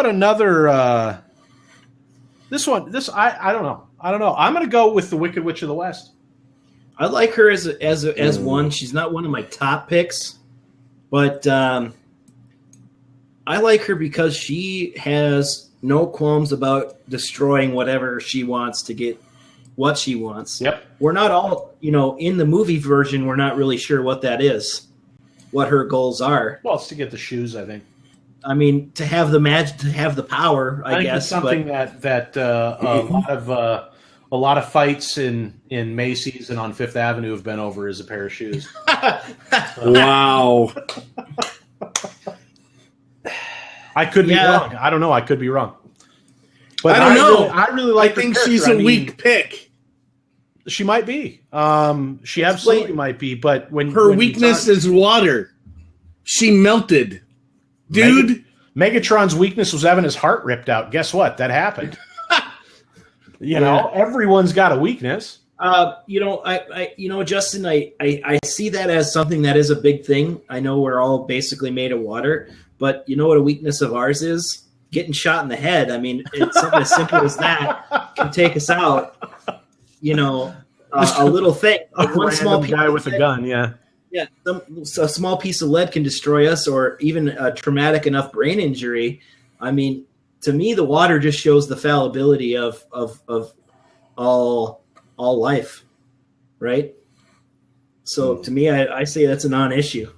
another? This one. I don't know. I'm going to go with the Wicked Witch of the West. I like her as one. She's not one of my top picks, but I like her because she has no qualms about destroying whatever she wants to get what she wants. Yep. We're not all, in the movie version, we're not really sure what that is, what her goals are. Well, it's to get the shoes, I think. I mean, to have the magic, to have the power, I guess. It's something that a lot of fights in Macy's and on Fifth Avenue have been over is a pair of shoes. Wow. I could be wrong. I don't know. I could be wrong. But I don't know. I really like. I think she's a weak pick. She might be. She absolutely might be. But when her weakness is water, she melted, dude. Megatron's weakness was having his heart ripped out. Guess what? That happened. Everyone's got a weakness. Justin, I see that as something that is a big thing. I know we're all basically made of water, but you know what a weakness of ours is? Getting shot in the head. I mean, it's something as simple as that can take us out. A little thing. One small guy with a gun. Yeah. Yeah, a small piece of lead can destroy us, or even a traumatic enough brain injury. I mean, to me, the water just shows the fallibility of all life, right? So to me, I say that's a non-issue.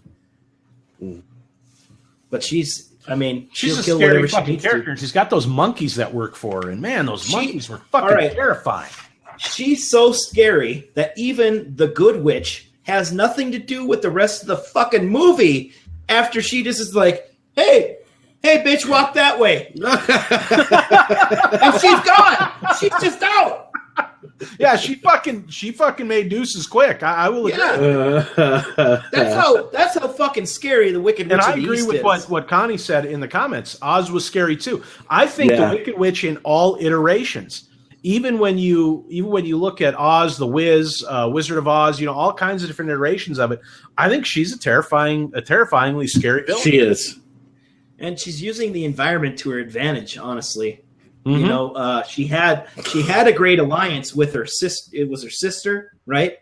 But she's a scary fucking character. She's got those monkeys that work for her, and man, those monkeys were fucking terrifying. She's so scary that even the Good Witch has nothing to do with the rest of the fucking movie. After she just is like, hey, bitch, walk that way. And she's gone. She's just out. Yeah, she fucking made deuces quick. I will agree. Yeah. That's how fucking scary the Wicked Witch and I of the agree East with is. what Connie said in the comments. Oz was scary too. I think the Wicked Witch in all iterations, even when you look at Oz, the Wiz, Wizard of Oz, all kinds of different iterations of it, I think she's a terrifyingly scary villain. She is, and she's using the environment to her advantage. Honestly. Mm-hmm. She had a great alliance with her sister. It was her sister, right?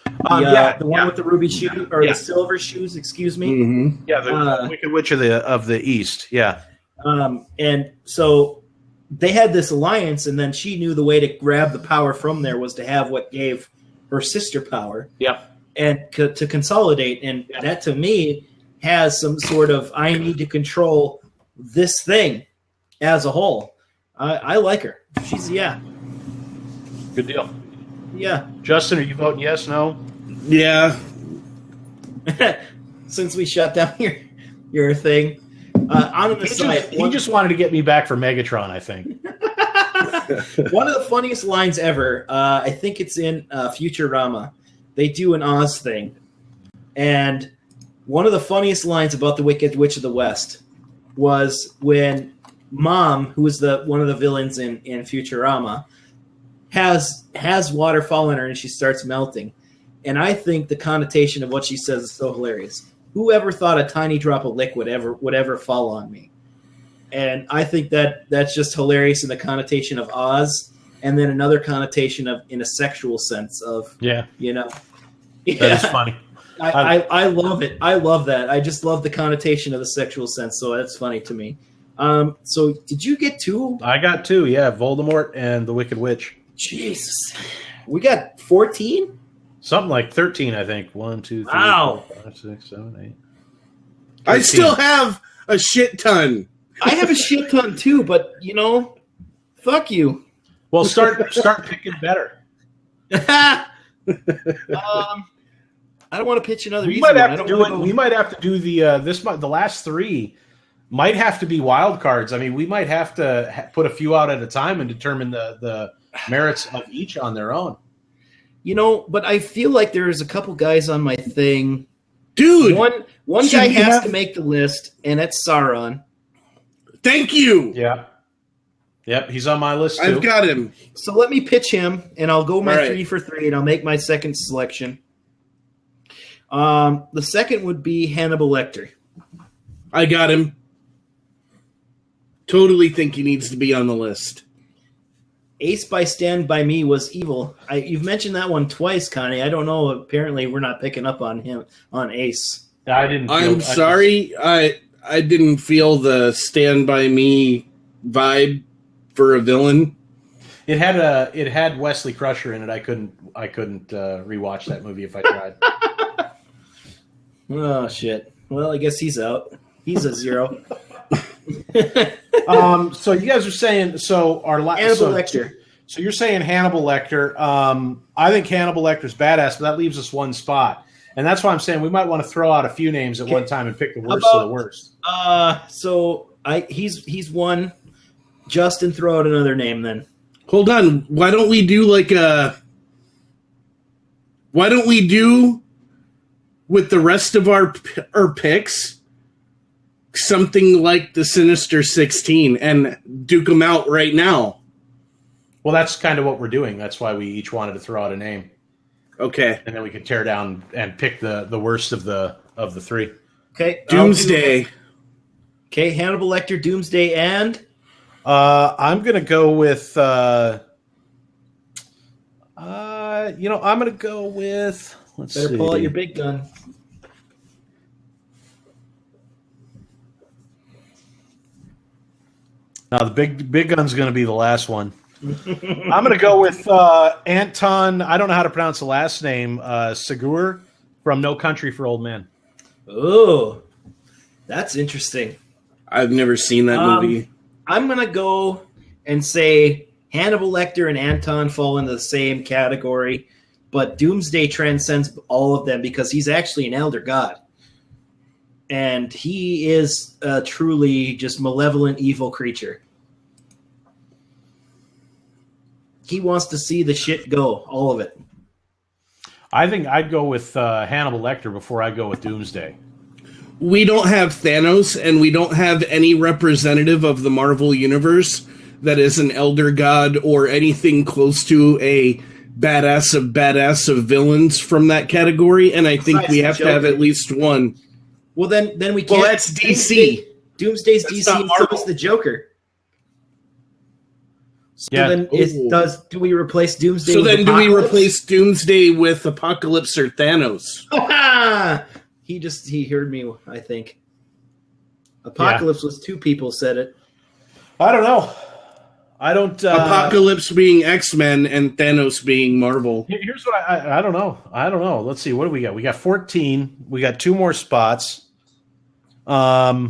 The one with the ruby shoe or the silver shoes. Excuse me. Mm-hmm. Yeah, the Wicked Witch of the East. Yeah. And so they had this alliance, and then she knew the way to grab the power from there was to have what gave her sister power. Yeah. And to consolidate, and that to me has some sort of I need to control this thing as a whole. I like her. She's Good deal. Yeah. Justin, are you voting yes, no? Yeah. Since we shut down your thing. On the side, he just wanted to get me back for Megatron, I think. One of the funniest lines ever, I think it's in Futurama. They do an Oz thing. And one of the funniest lines about the Wicked Witch of the West was when Mom, who is one of the villains in Futurama, has water fall on her and she starts melting. And I think the connotation of what she says is so hilarious. Whoever thought a tiny drop of liquid would ever fall on me? And I think that's just hilarious in the connotation of Oz, and then another connotation of in a sexual sense of that is funny. I love it. I love that. I just love the connotation of the sexual sense. So that's funny to me. So did you get 2? I got 2. Yeah, Voldemort and the Wicked Witch. Jesus, we got 14. Something like 13, I think. 1, 2, 3, wow. 4, 5, 6, 7, 8. 13. I still have a shit ton. I have a shit ton too, but fuck you. Well, start picking better. I don't want to pitch another. We might have to do it. We might have to do the last 3 might have to be wild cards. I mean, we might have to put a few out at a time and determine the merits of each on their own. But I feel like there's a couple guys on my thing. Dude, one guy has to make the list, and that's Sauron. Thank you. Yeah. Yep, he's on my list too. I've got him. So let me pitch him, and I'll go my 3 for 3, and I'll make my second selection. The second would be Hannibal Lecter. I got him. Totally think he needs to be on the list. Ace by Stand By Me was evil. You've mentioned that one twice, Connie. I don't know. Apparently, we're not picking up on him on Ace. I didn't. I'm sorry. I didn't feel the Stand By Me vibe for a villain. It had Wesley Crusher in it. I couldn't rewatch that movie if I tried. Oh shit. Well, I guess he's out. He's a 0. So you guys are saying Hannibal Lecter. So you're saying Hannibal Lecter. I think Hannibal Lecter's badass, but that leaves us one spot, and that's why I'm saying we might want to throw out a few names at one time and pick the worst of the worst. He's one. Justin, throw out another name then. Hold on. Why don't we do with the rest of our picks something like the Sinister 16 and duke them out right now? Well, that's kind of what we're doing. That's why we each wanted to throw out a name. Okay. And then we could tear down and pick the worst of the 3. Okay. Doomsday. Okay, Hannibal Lecter, Doomsday, and I'm gonna go with I'm gonna go with pull out your big gun. Now the big gun's going to be the last one. I'm going to go with Anton. I don't know how to pronounce the last name. Segur from No Country for Old Men. Oh, that's interesting. I've never seen that movie. I'm going to go and say Hannibal Lecter and Anton fall into the same category, but Doomsday transcends all of them because he's actually an elder god. And he is a truly just malevolent, evil creature. He wants to see the shit go, all of it. I think I'd go with Hannibal Lecter before I go with Doomsday. We don't have Thanos, and we don't have any representative of the Marvel Universe that is an elder god or anything close to a badass of villains from that category, and I think we have to have at least one. Well, then we can't. Well, that's DC. Doomsday's That's DC, not and so Marvel. is the Joker. So Yeah. then do we replace Doomsday So with then do we Apocalypse? replace Doomsday with Apocalypse or Thanos? He heard me, I think. Apocalypse was two people said it. I don't know. I don't. Apocalypse being X-Men and Thanos being Marvel. Here's what I don't know. I don't know. Let's see. What do we got? We got 14. We got 2 more spots. I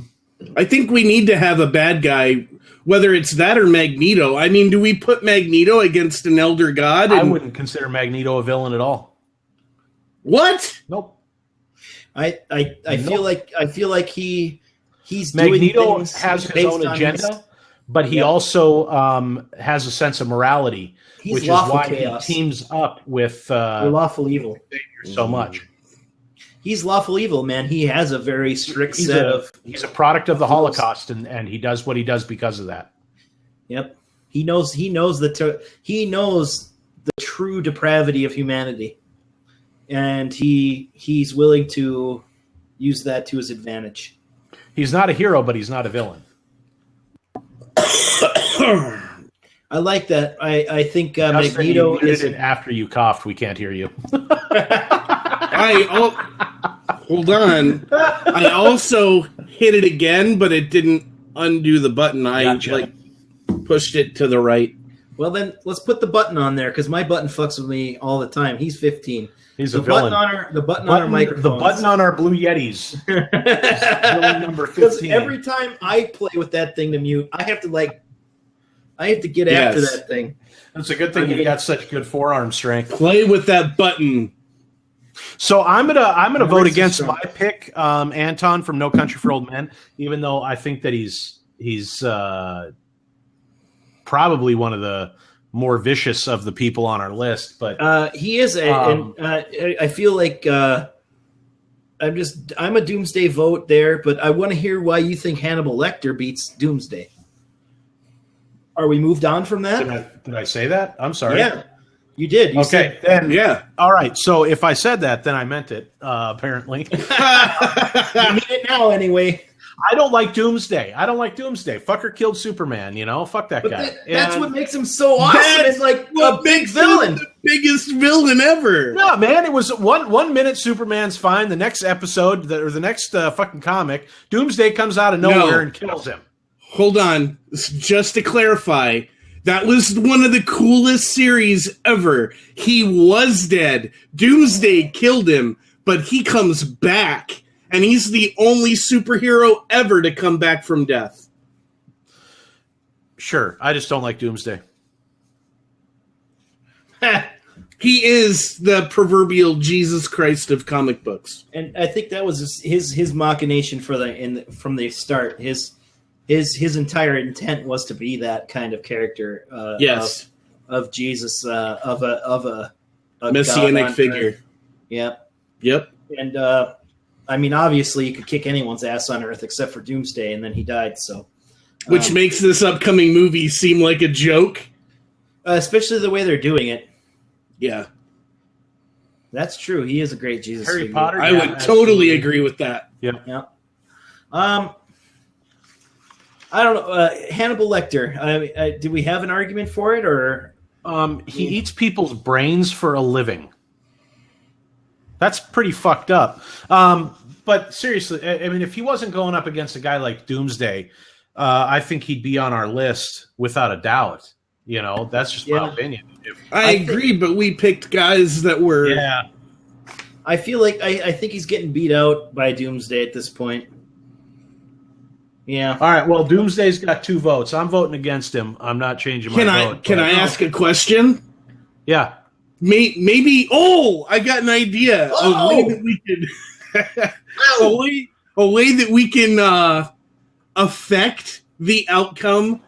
think we need to have a bad guy, whether it's that or Magneto. I mean, do we put Magneto against an elder god? I wouldn't consider Magneto a villain at all. What? Nope. I feel like he's Magneto doing things has his based own on agenda, but he also has a sense of morality, He's which is lawful why chaos. he teams up with You're lawful evil. so much. He's lawful evil, man. He has a very strict set of. He's a product of the rules. Holocaust, and he does what he does because of that. Yep. He knows the true depravity of humanity, and he's willing to use that to his advantage. He's not a hero, but he's not a villain. I like that. I think Justin, Magneto you muted is. it after you coughed. We can't hear you. Hold on. I also hit it again, but it didn't undo the button. I Gotcha. pushed it to the right. Well, then let's put the button on there because my button fucks with me all the time. He's 15. He's The a villain. button on our microphone. The button on our Blue Yetis. Villain number 15. Every time I play with that thing to mute, I have to get after that thing. It's a good thing you've got such good forearm strength. Play with that button. So I'm gonna vote wrist is against strong. my pick, Anton from No Country for Old Men, even though I think that he's probably one of the more vicious of the people on our list. But He is, I feel like I'm a Doomsday vote there, but I want to hear why you think Hannibal Lecter beats Doomsday. Are we moved on from that? did I say that? I'm sorry. Yeah, you did. You Okay. said, Then Yeah. all right. So if I said that, then I meant it. Apparently, you mean it now anyway. I don't like Doomsday. Fucker killed Superman. Fuck that But guy. that's And- what makes him so awesome. That's It's like a what big makes him villain. the biggest villain ever. No, man, it was 1 minute Superman's fine. The next episode, or the next fucking comic, Doomsday comes out of nowhere and kills him. Hold on. Just to clarify, that was one of the coolest series ever. He was dead. Doomsday killed him, but he comes back. And he's the only superhero ever to come back from death. Sure, I just don't like Doomsday. He is the proverbial Jesus Christ of comic books. And I think that was his machination from the start. His entire intent was to be that kind of character. Yes. Of Jesus, of a Messianic God on figure. Earth. Yep. Yep. And I mean, obviously, you could kick anyone's ass on Earth except for Doomsday, and then he died. So, Which makes this upcoming movie seem like a joke. especially the way they're doing it. Yeah. That's true. He is a great Jesus Harry figure. Potter. I Yeah, would absolutely. totally agree with that. Yeah. I don't know. Hannibal Lecter. Do we have an argument for it, or He eats people's brains for a living. That's pretty fucked up. But seriously, I mean, if he wasn't going up against a guy like Doomsday, I think he'd be on our list without a doubt. You know, that's just my opinion. I agree, but we picked guys that were. Yeah. I feel like I think he's getting beat out by Doomsday at this point. Yeah. All right. Well, Doomsday's got 2 votes. I'm voting against him. I'm not changing my vote. Can I ask a question? Yeah. Maybe. Oh, I got an idea. A way that we could. a way that we can affect the outcome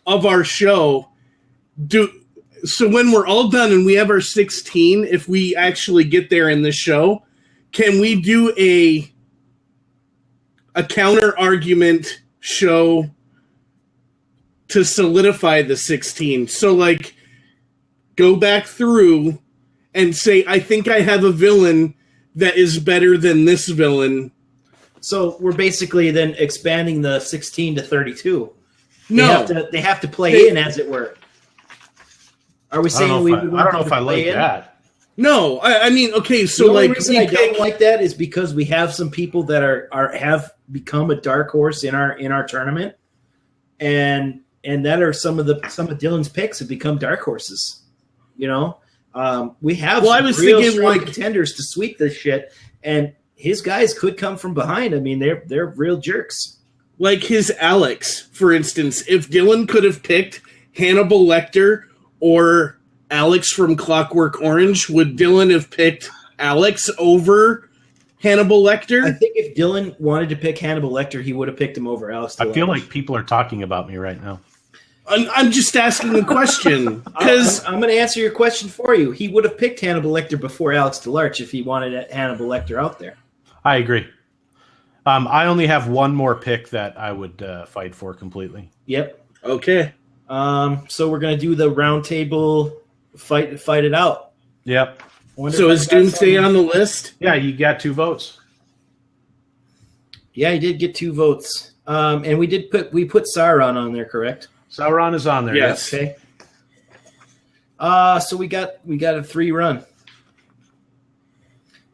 of our show. So when we're all done and we have our 16, if we actually get there in this show, can we do a counter argument show to solidify the 16? So like go back through and say, I think I have a villain that is better than this villain. So we're basically then expanding the 16 to 32. No. They have to play in, as it were. Are we saying we? I don't know if I like that. No, I mean, okay. So the only like, reason I don't like that is because we have some people that have become a dark horse in our tournament, and that are some of Dylan's picks have become dark horses. You know, we have I was real thinking strong like contenders to sweep this shit, and his guys could come from behind. I mean, they're real jerks. Like his Alex, for instance. If Dylan could have picked Hannibal Lecter or Alex from Clockwork Orange, would Dylan have picked Alex over Hannibal Lecter? I think if Dylan wanted to pick Hannibal Lecter, he would have picked him over Alex. I feel like people are talking about me right now. I'm just asking a question because I'm going to answer your question for you. He would have picked Hannibal Lecter before Alex DeLarch if he wanted Hannibal Lecter out there. I agree. I only have one more pick that I would fight for completely. Yep. Okay. So we're going to do the round table fight it out. Yep. So is Doomsday on the list? Yeah, you got 2 votes. Yeah, he did get 2 votes. And we put Sauron on there, correct? Sauron is on there. Yes. Okay. So we got a 3 run.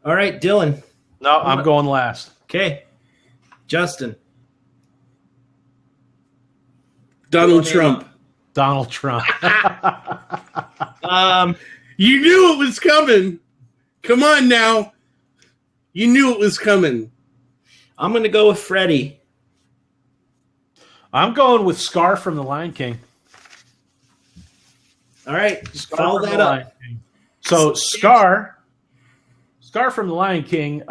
All right, Dylan. No, I'm going last. Okay. Justin. Donald Trump. Donald Trump. You knew it was coming. Come on now. You knew it was coming. I'm going to go with Freddie. I'm going with Scar from The Lion King. All right. Scar Follow that up. So Scar from The Lion King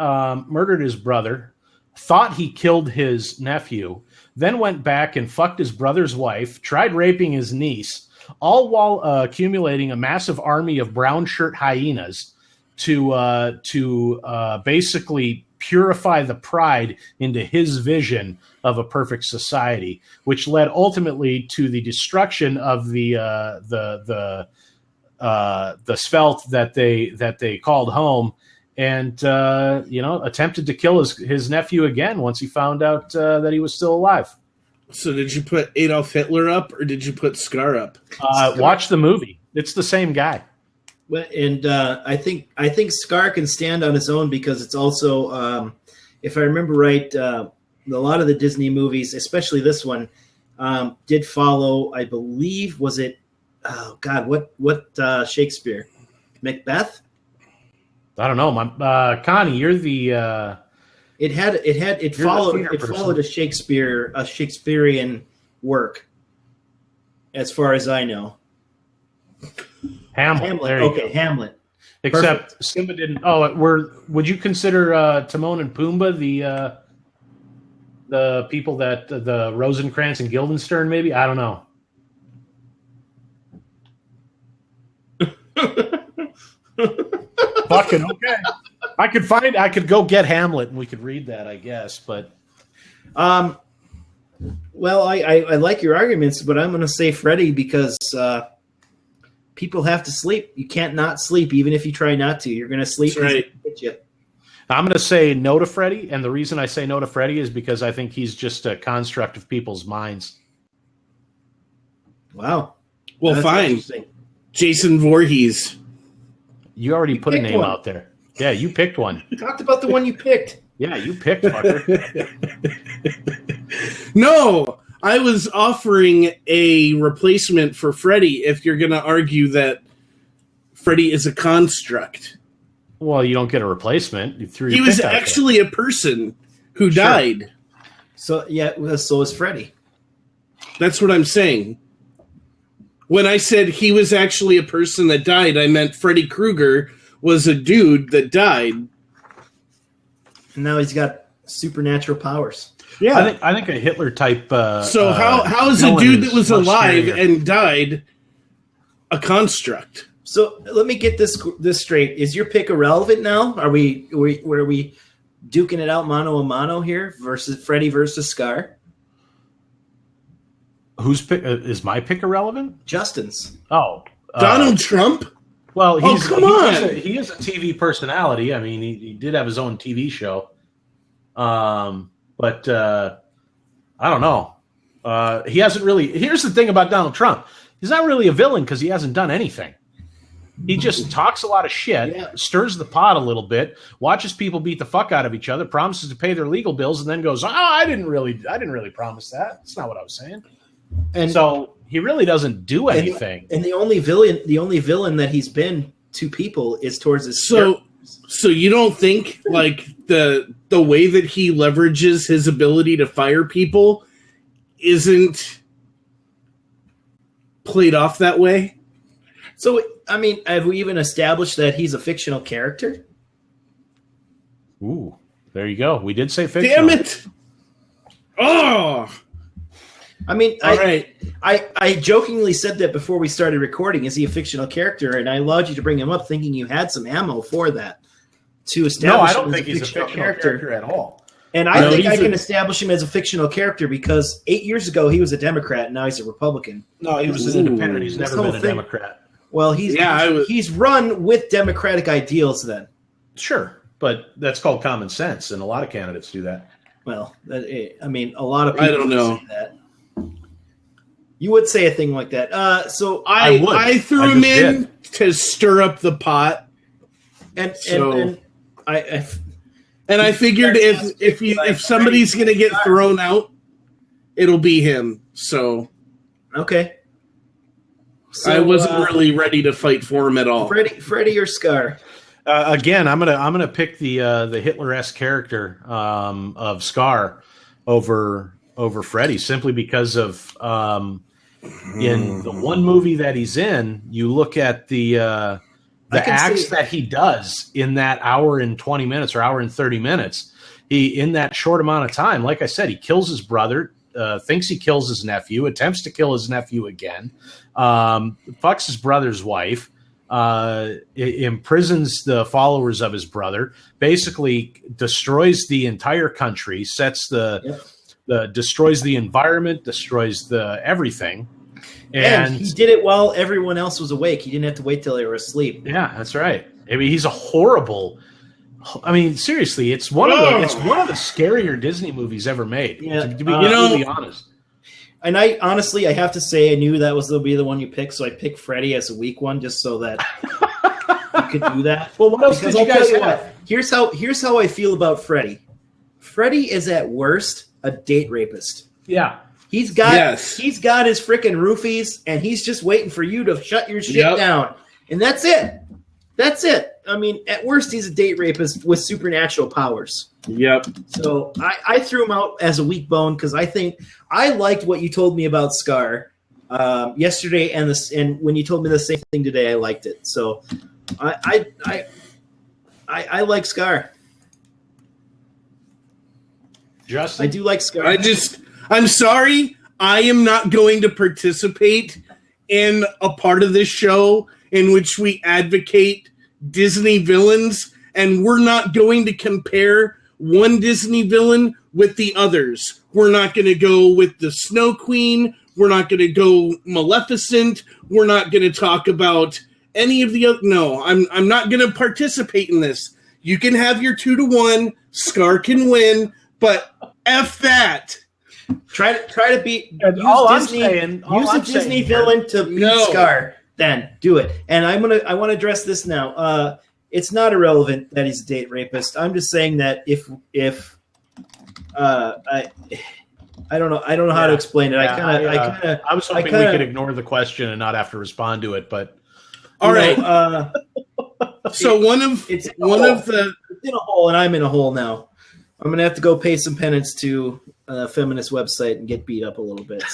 murdered his brother, thought he killed his nephew, then went back and fucked his brother's wife, tried raping his niece, all while accumulating a massive army of brown shirt hyenas to basically purify the pride into his vision of a perfect society, which led ultimately to the destruction of the Svelte that they called home, and attempted to kill his nephew again once he found out that he was still alive. So did you put Adolf Hitler up, or did you put Scar up? Watch the movie. It's the same guy. Well, and I think Scar can stand on his own because it's also, if I remember right, a lot of the Disney movies, especially this one, did follow. I believe was it? Oh God, what Shakespeare? Macbeth? I don't know. Connie, you're the. It followed a Shakespearean work, as far as I know. Hamlet. There you go. Hamlet. Except Perfect. Simba didn't. Oh, would you consider Timon and Pumbaa the people that the Rosencrantz and Guildenstern? Maybe, I don't know. Fucking okay. I could go get Hamlet and we could read that, I guess. But well, I like your arguments, but I'm going to say Freddie because people have to sleep. You can't not sleep, even if you try not to. You're going to sleep. That's right. I'm going to say no to Freddie, and the reason I say no to Freddie is because I think he's just a construct of people's minds. Wow. Well, That's fine. Jason Voorhees. You already put a name one. out there. Yeah, you picked one. We talked about the one you picked. Yeah, you picked, fucker. No, I was offering a replacement for Freddy if you're going to argue that Freddy is a construct. Well, you don't get a replacement. You threw He your was pick out actually a person who died. So yeah, so is Freddy. That's what I'm saying. When I said he was actually a person that died, I meant Freddy Krueger was a dude that died. And now he's got supernatural powers. Yeah. I think a Hitler type. So how is a dude that was alive and died a construct? So let me get this straight. Is your pick irrelevant now? Are we duking it out mano a mano here versus Freddy versus Scar? Whose pick is my pick irrelevant? Justin's. Oh, Donald Trump. Well, he is a TV personality. I mean, he did have his own TV show. But I don't know. He hasn't really. Here's the thing about Donald Trump. He's not really a villain because he hasn't done anything. He just talks a lot of shit, stirs the pot a little bit, watches people beat the fuck out of each other, promises to pay their legal bills, and then goes, I didn't really promise that. That's not what I was saying. And so he really doesn't do anything. And the only villain that he's been to people is towards his So you don't think like the way that he leverages his ability to fire people isn't played off that way? So I mean, have we even established that he's a fictional character? Ooh, there you go. We did say fictional. Damn it! Oh, I mean, all right. I jokingly said that before we started recording. Is he a fictional character? And I allowed you to bring him up, thinking you had some ammo for that to establish. No, I don't him think as he's a fictional character at all. And I think I can establish him as a fictional character because 8 years ago he was a Democrat, and now he's a Republican. No, he was an independent. He's never been a Democrat. Well, he's run with Democratic ideals then. Sure, but that's called common sense, and a lot of candidates do that. Well, I mean, a lot of people I don't know. say that. You would say a thing like that. So I threw him in to stir up the pot, and I figured if somebody's gonna get thrown out, it'll be him. So okay. So, I wasn't really ready to fight for him at all. Freddy or Scar? Again, I'm gonna pick the Hitler-esque character of Scar over Freddy simply because of in the one movie that he's in, you look at the acts that he does in that hour and 20 minutes or hour and 30 minutes. He in that short amount of time, like I said, he kills his brother. Thinks he kills his nephew, attempts to kill his nephew again, fucks his brother's wife, imprisons the followers of his brother, basically destroys the entire country, destroys the environment, destroys the everything. And he did it while everyone else was awake. He didn't have to wait till they were asleep. Yeah, that's right. I mean, he's a horrible. I mean, seriously, it's one of the scarier Disney movies ever made. Yeah, to be completely honest. And I honestly, I have to say, I knew that was going to be the one you picked, so I picked Freddy as a weak one, just so that you could do that. Well, what else did you guys have? Here's how I feel about Freddy. Freddy is at worst a date rapist. Yeah, he's got his freaking roofies, and he's just waiting for you to shut your shit down, and that's it. That's it. I mean, at worst, he's a date rapist with supernatural powers. Yep. So I threw him out as a weak bone because I think I liked what you told me about Scar yesterday, and when you told me the same thing today, I liked it. So I like Scar. Justin? I do like Scar. I'm sorry. I am not going to participate in a part of this show in which we advocate Disney villains, and we're not going to compare one Disney villain with the others. We're not going to go with the Snow Queen. We're not going to go Maleficent. We're not going to talk about any of the other. No, I'm not going to participate in this. You can have your 2-1. Scar can win, but F that. Try to beat. Use a Disney villain to beat Scar. Then do it. And I want to address this now. It's not irrelevant that he's a date rapist. I'm just saying that if I I don't know how to explain it. I was hoping we could ignore the question and not have to respond to it, but all right. So it's in a hole, and I'm in a hole now. I'm gonna have to go pay some penance to a feminist website and get beat up a little bit.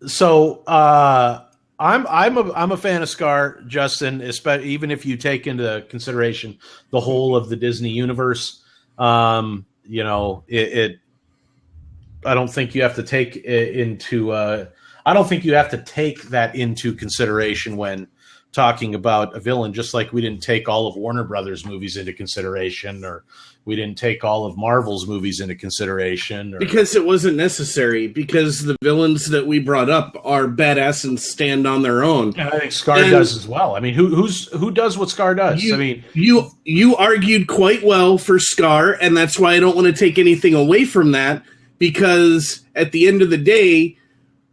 So, I'm a fan of Scar, Justin. Especially even if you take into consideration the whole of the Disney universe. I don't think you have to take that into consideration when talking about a villain, just like we didn't take all of Warner Brothers movies into consideration, or we didn't take all of Marvel's movies into consideration. Because it wasn't necessary, because the villains that we brought up are badass and stand on their own. And I think Scar does as well. I mean, who does what Scar does? You argued quite well for Scar, and that's why I don't want to take anything away from that, because at the end of the day,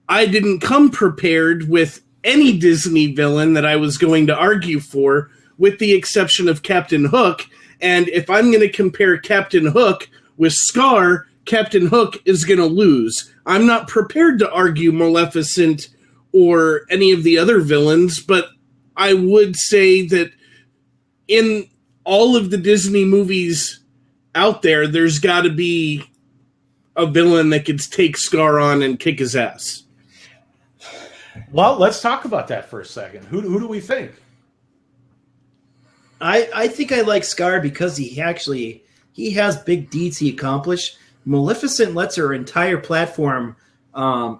I didn't come prepared with any Disney villain that I was going to argue for, with the exception of Captain Hook. And if I'm going to compare Captain Hook with Scar, Captain Hook is going to lose. I'm not prepared to argue Maleficent or any of the other villains, but I would say that in all of the Disney movies out there, there's got to be a villain that could take Scar on and kick his ass. Well, let's talk about that for a second. Who do we think? I think I like Scar because he has big deeds he accomplished. Maleficent lets her entire platform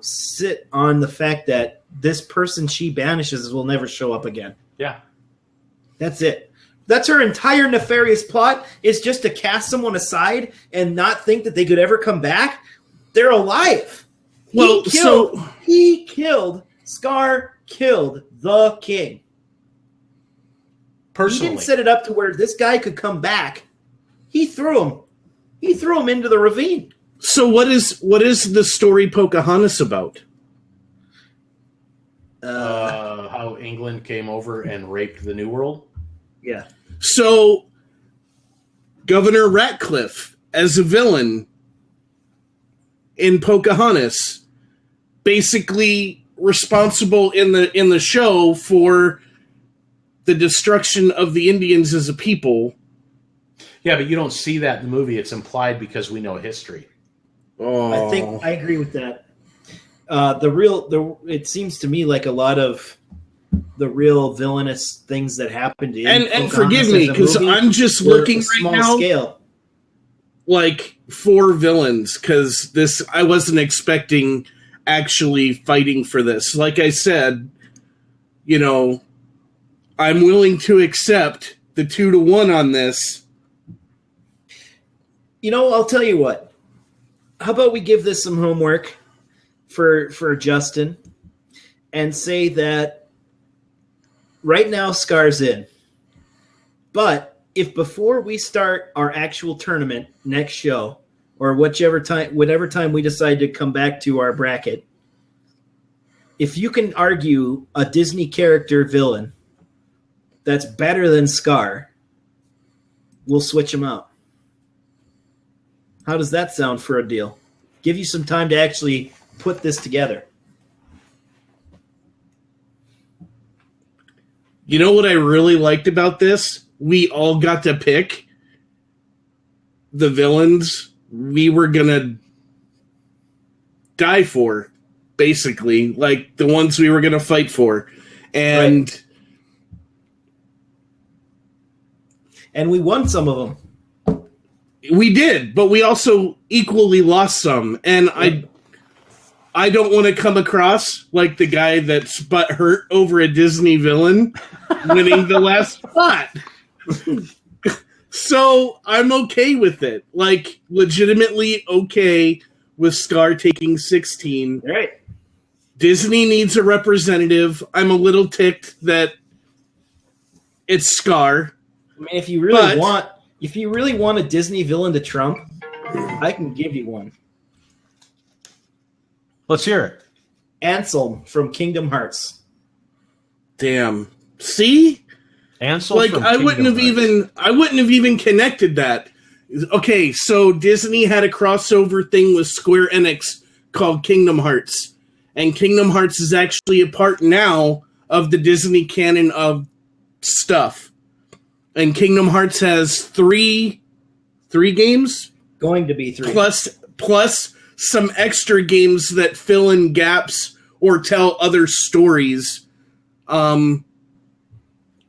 sit on the fact that this person she banishes will never show up again. Yeah. That's it. That's her entire nefarious plot, is just to cast someone aside and not think that they could ever come back. They're alive. Scar killed the king. Personally. He didn't set it up to where this guy could come back. He threw him. He threw him into the ravine. So what is the story Pocahontas about? How England came over and raped the New World? Yeah. So Governor Ratcliffe as a villain in Pocahontas, basically responsible in the show for the destruction of the Indians as a people. Yeah, but you don't see that in the movie. It's implied because we know history. Oh. I think I agree with that. It seems to me like a lot of the real villainous things that happened in and forgive me, because I'm just looking right now scale. Like 4 villains, because I wasn't expecting actually fighting for this. Like I said, I'm willing to accept the 2-1 on this. I'll tell you what. How about we give this some homework for Justin and say that right now Scar's in. But if before we start our actual tournament next show, or whatever time we decide to come back to our bracket, if you can argue a Disney character villain that's better than Scar, we'll switch him out. How does that sound for a deal? Give you some time to actually put this together. You know what I really liked about this? We all got to pick the villains we were going to die for, basically. Like, the ones we were going to fight for. And... Right. And we won some of them. We did, but we also equally lost some. And I don't want to come across like the guy that's butthurt over a Disney villain winning the last spot. So I'm okay with it. Like, legitimately okay with Scar taking 16. Right. Disney needs a representative. I'm a little ticked that it's Scar. I mean, if you really want a Disney villain to trump, I can give you one. Let's hear it. Ansel from Kingdom Hearts. Damn. See? Ansel like from I wouldn't have even connected that. Okay, so Disney had a crossover thing with Square Enix called Kingdom Hearts. And Kingdom Hearts is actually a part now of the Disney canon of stuff. And Kingdom Hearts has three games? Going to be 3. Plus some extra games that fill in gaps or tell other stories that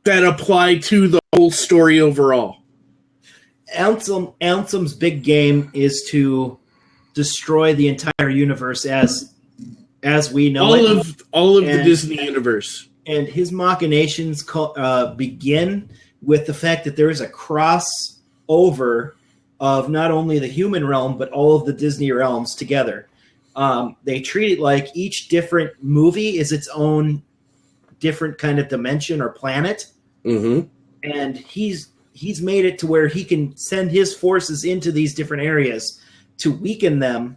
apply to the whole story overall. Anthem's big game is to destroy the entire universe as we know all of the Disney universe. And his machinations begin with the fact that there is a crossover of not only the human realm but all of the Disney realms together. They treat it like each different movie is its own different kind of dimension or planet, and he's made it to where he can send his forces into these different areas to weaken them,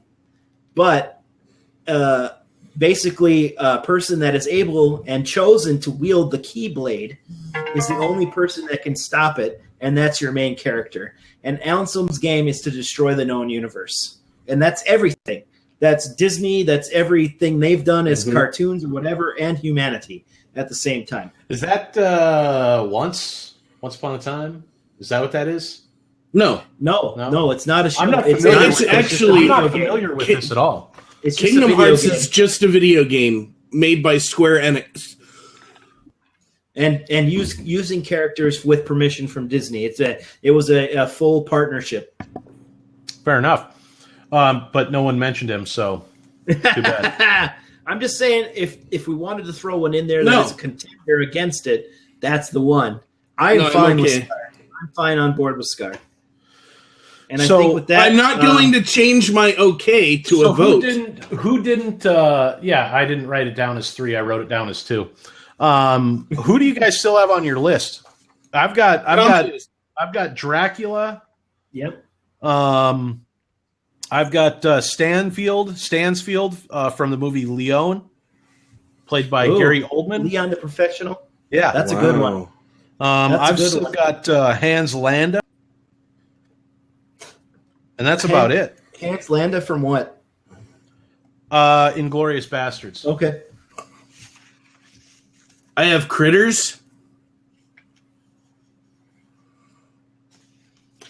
but basically a person that is able and chosen to wield the Keyblade is the only person that can stop it, and that's your main character. And Anselm's game is to destroy the known universe, and that's everything. That's Disney, that's everything they've done as cartoons or whatever, and humanity at the same time. Is that Once Upon a Time? Is that what that is? No, it's not a show. I'm not familiar with this at all. It's Kingdom Hearts is just a video game made by Square Enix. And using characters with permission from Disney. It was a full partnership. Fair enough. But no one mentioned him, so too bad. I'm just saying, if we wanted to throw one in there that's a contender against it, that's the one. I'm fine with Scar. I'm fine on board with Scar. And I think with that, I'm not going to change my okay to a vote. Who didn't? Yeah, I didn't write it down as 3. I wrote it down as 2. Who do you guys still have on your list? I've got Dracula. Yep. I've got Stansfield from the movie Leon, played by Gary Oldman. Leon the Professional. Yeah, that's a good one. I've still got Hans Landa, and that's about it. Hans Landa from what? Inglourious Bastards. Okay. I have Critters.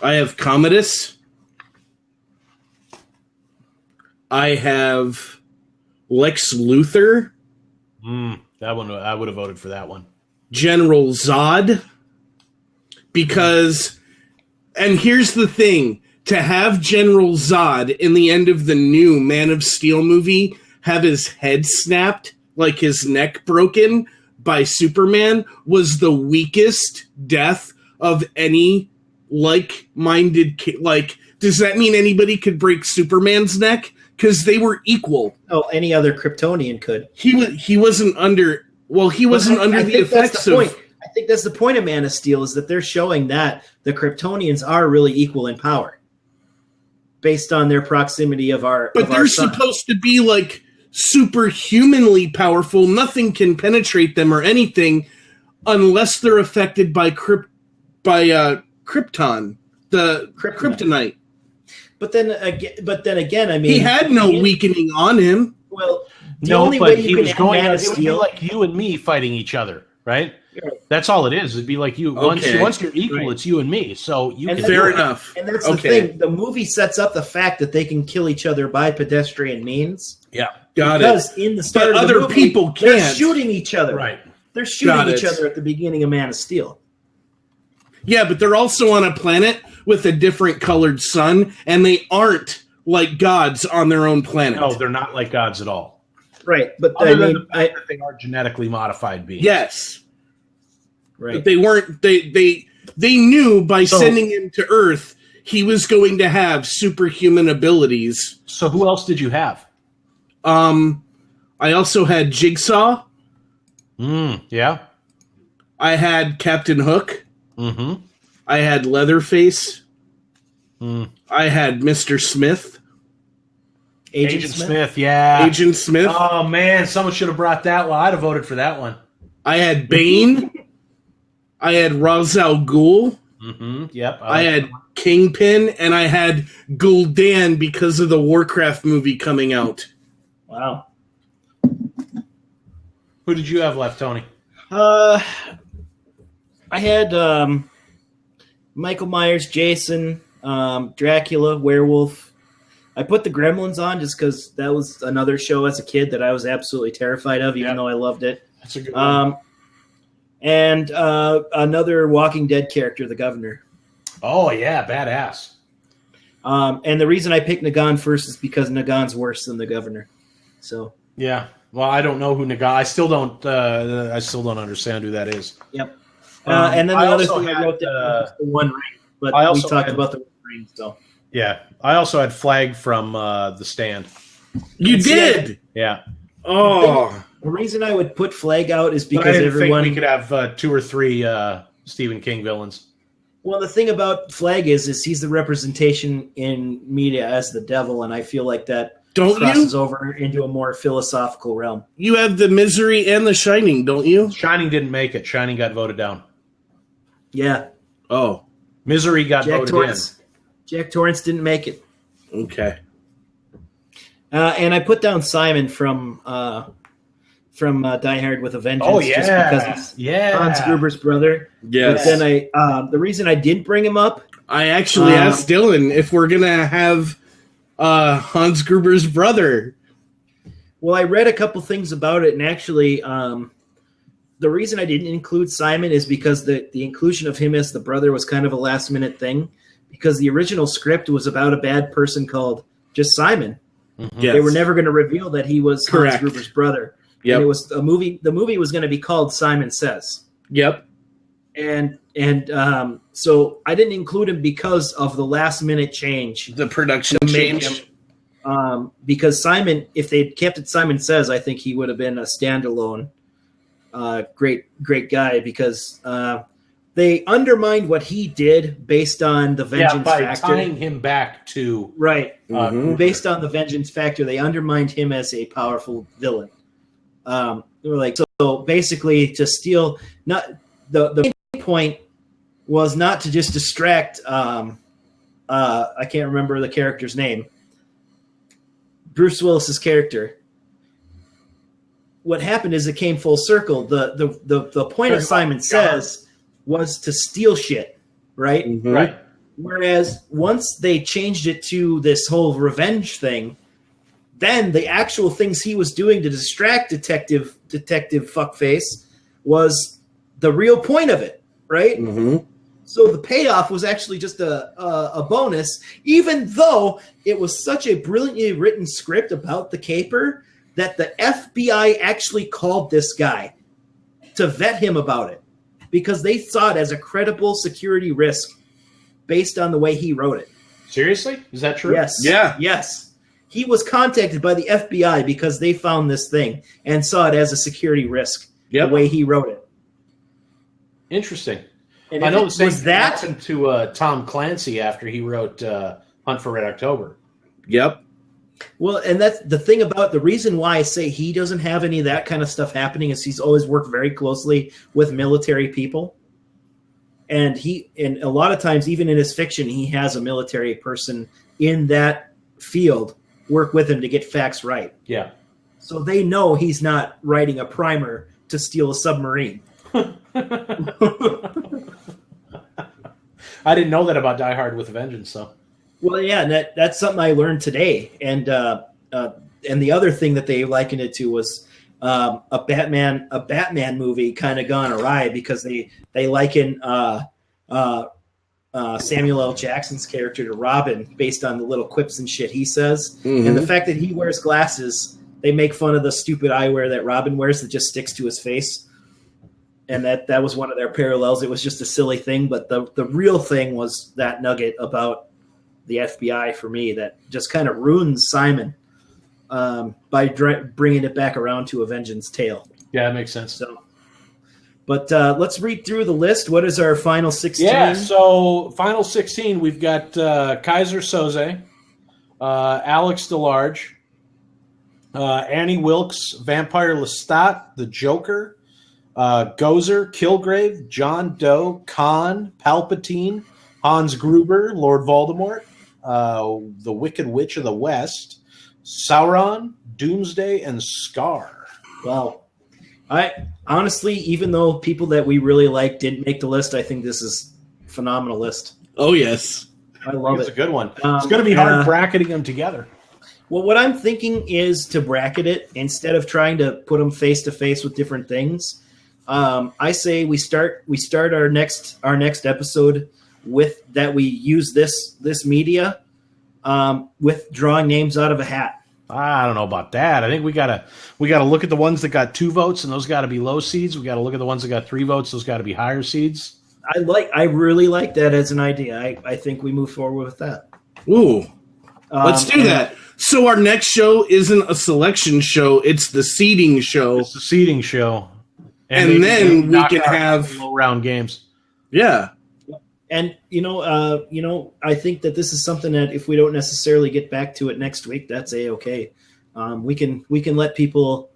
I have Commodus. I have Lex Luthor. That one, I would have voted for that one. General Zod. Because, and here's the thing, to have General Zod in the end of the new Man of Steel movie have his head snapped, like his neck broken by Superman, was the weakest death of any like-minded does that mean anybody could break Superman's neck? Because they were equal. Oh, any other Kryptonian could. He wasn't under. Well, he wasn't under the effects of. I think that's the point of Man of Steel, is that they're showing that the Kryptonians are really equal in power, based on their proximity of our. But they're supposed to be like superhumanly powerful. Nothing can penetrate them or anything, unless they're affected by Krypton, the kryptonite. But then again, I mean, he had no weakening on him. Well, the only way you can going. Man of It would be Steel, like you and me fighting each other, right? Yeah. That's all it is. It'd be like you. Okay. Once you're equal, Right. It's you and me. So you And can. Fair enough. and that's the thing. The movie sets up the fact that they can kill each other by pedestrian means. Yeah, got Because it. in the start But of the other movie, people they're can't. shooting each other. right. They're shooting Got each it. other at the beginning of Man of Steel. Yeah, but they're also on a planet with a different colored sun, and they aren't like gods on their own planet. No, they're not like gods at all. Right, but Other I than mean, the fact that they are genetically modified beings. Yes. right. But they weren't. They knew by sending him to Earth, he was going to have superhuman abilities. So who else did you have? I also had Jigsaw. Yeah. I had Captain Hook. Mm-hmm. I had Leatherface. I had Mr. Smith. Agent Smith. Yeah. Agent Smith. Oh man, someone should have brought that one. I'd have voted for that one. I had Bane. I had Ra's al Ghul. Mm-hmm. Yep. I had Kingpin, and I had Gul'dan because of the Warcraft movie coming out. Wow. Who did you have left, Tony? I had Michael Myers, Jason, Dracula, Werewolf. I put the Gremlins on just because that was another show as a kid that I was absolutely terrified of, even though I loved it. That's a good one. And another Walking Dead character, the Governor. Oh, yeah, badass. And the reason I picked Nagan first is because Nagan's worse than the Governor. So yeah, well, I don't know who Nagan. I still don't understand who that is. Yep. And then the other thing I wrote down was the One Ring, but we talked about the One Ring. So yeah, I also had Flag from The Stand. You did? Yeah. Oh. The reason I would put Flag out is because everyone we could have 2 or 3 Stephen King villains. Well, the thing about Flag is he's the representation in media as the devil, and I feel like that crosses over into a more philosophical realm. You have The Misery and The Shining, don't you? Shining didn't make it. Shining got voted down. Yeah. Oh. Misery got voted in. Jack Torrance didn't make it. Okay. And I put down Simon from Die Hard with a Vengeance. Oh, yeah. Just because he's Hans Gruber's brother. Yes. But then the reason I didn't bring him up... I actually asked Dylan if we're going to have Hans Gruber's brother. Well, I read a couple things about it, and actually the reason I didn't include Simon is because the inclusion of him as the brother was kind of a last-minute thing, because the original script was about a bad person called just Simon. Mm-hmm. Yes. They were never going to reveal that he was Hans Gruber's brother. Yep. And it was a movie. The movie was going to be called Simon Says. Yep. And so I didn't include him because of the last minute change. The production change. Because Simon, if they'd kept it Simon Says, I think he would have been a standalone great guy, because they undermined what he did based on the Vengeance Factor. Tying him back to... Right. Based on the Vengeance Factor, they undermined him as a powerful villain. They were like, so basically to steal... not the main point was not to just distract... I can't remember the character's name. Bruce Willis's character. What happened is it came full circle. The point of Simon Says was to steal shit, right? Mm-hmm. Right. Whereas once they changed it to this whole revenge thing, then the actual things he was doing to distract Detective Fuckface was the real point of it, right? Mm-hmm. So the payoff was actually just a bonus, even though it was such a brilliantly written script about the caper that the FBI actually called this guy to vet him about it, because they saw it as a credible security risk based on the way he wrote it. Seriously? Is that true? Yes. Yeah. Yes. He was contacted by the FBI because they found this thing and saw it as a security risk, the way he wrote it. Interesting. And I know the same was that happened to Tom Clancy after he wrote Hunt for Red October. Yep. Well, and that's the thing about the reason why I say he doesn't have any of that kind of stuff happening is he's always worked very closely with military people. And a lot of times, even in his fiction, he has a military person in that field work with him to get facts right. Yeah. So they know he's not writing a primer to steal a submarine. I didn't know that about Die Hard with a Vengeance, though. Well, yeah, and that's something I learned today. And the other thing that they likened it to was a Batman movie kind of gone awry, because they liken Samuel L. Jackson's character to Robin based on the little quips and shit he says. Mm-hmm. And the fact that he wears glasses, they make fun of the stupid eyewear that Robin wears that just sticks to his face. And that was one of their parallels. It was just a silly thing, but the real thing was that nugget about the FBI for me that just kind of ruins Simon by bringing it back around to a Vengeance tale. Yeah, that makes sense. So, but let's read through the list. What is our final 16? Yeah, so final 16, we've got Kaiser Soze, Alex DeLarge, Annie Wilkes, Vampire Lestat, The Joker, Gozer, Kilgrave, John Doe, Khan, Palpatine, Hans Gruber, Lord Voldemort, the Wicked Witch of the West, Sauron, Doomsday, and Scar. Well, I honestly, even though people that we really like didn't make the list, I think this is a phenomenal list. Oh, yes. I love It's it. a good one. It's going to be hard bracketing them together. Well, what I'm thinking is to bracket it instead of trying to put them face to face with different things. I say we start our next episode with that we use this media with drawing names out of a hat. I don't know about that. I think we gotta look at the ones that got 2 votes, and those got to be low seeds. We got to look at the ones that got 3 votes; those got to be higher seeds. I really like that as an idea. I think we move forward with that. Ooh, let's do that. So our next show isn't a selection show; it's the seeding show. It's the seeding show, and then we can have low round games. Yeah. And I think that this is something that if we don't necessarily get back to it next week, that's okay. We can let people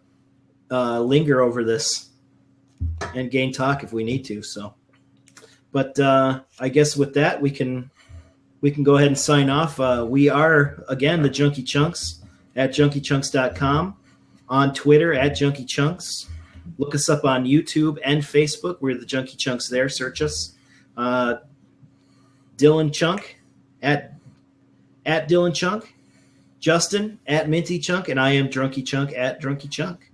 linger over this and gain talk if we need to. So, but I guess with that we can go ahead and sign off. We are again the Junkie Chunks at junkiechunks.com, on Twitter at Junkie Chunks. Look us up on YouTube and Facebook. We're the Junkie Chunks there. Search us. Dylan Chunk at Dylan Chunk, Justin at Minty Chunk, and I am Drunky Chunk at Drunky Chunk.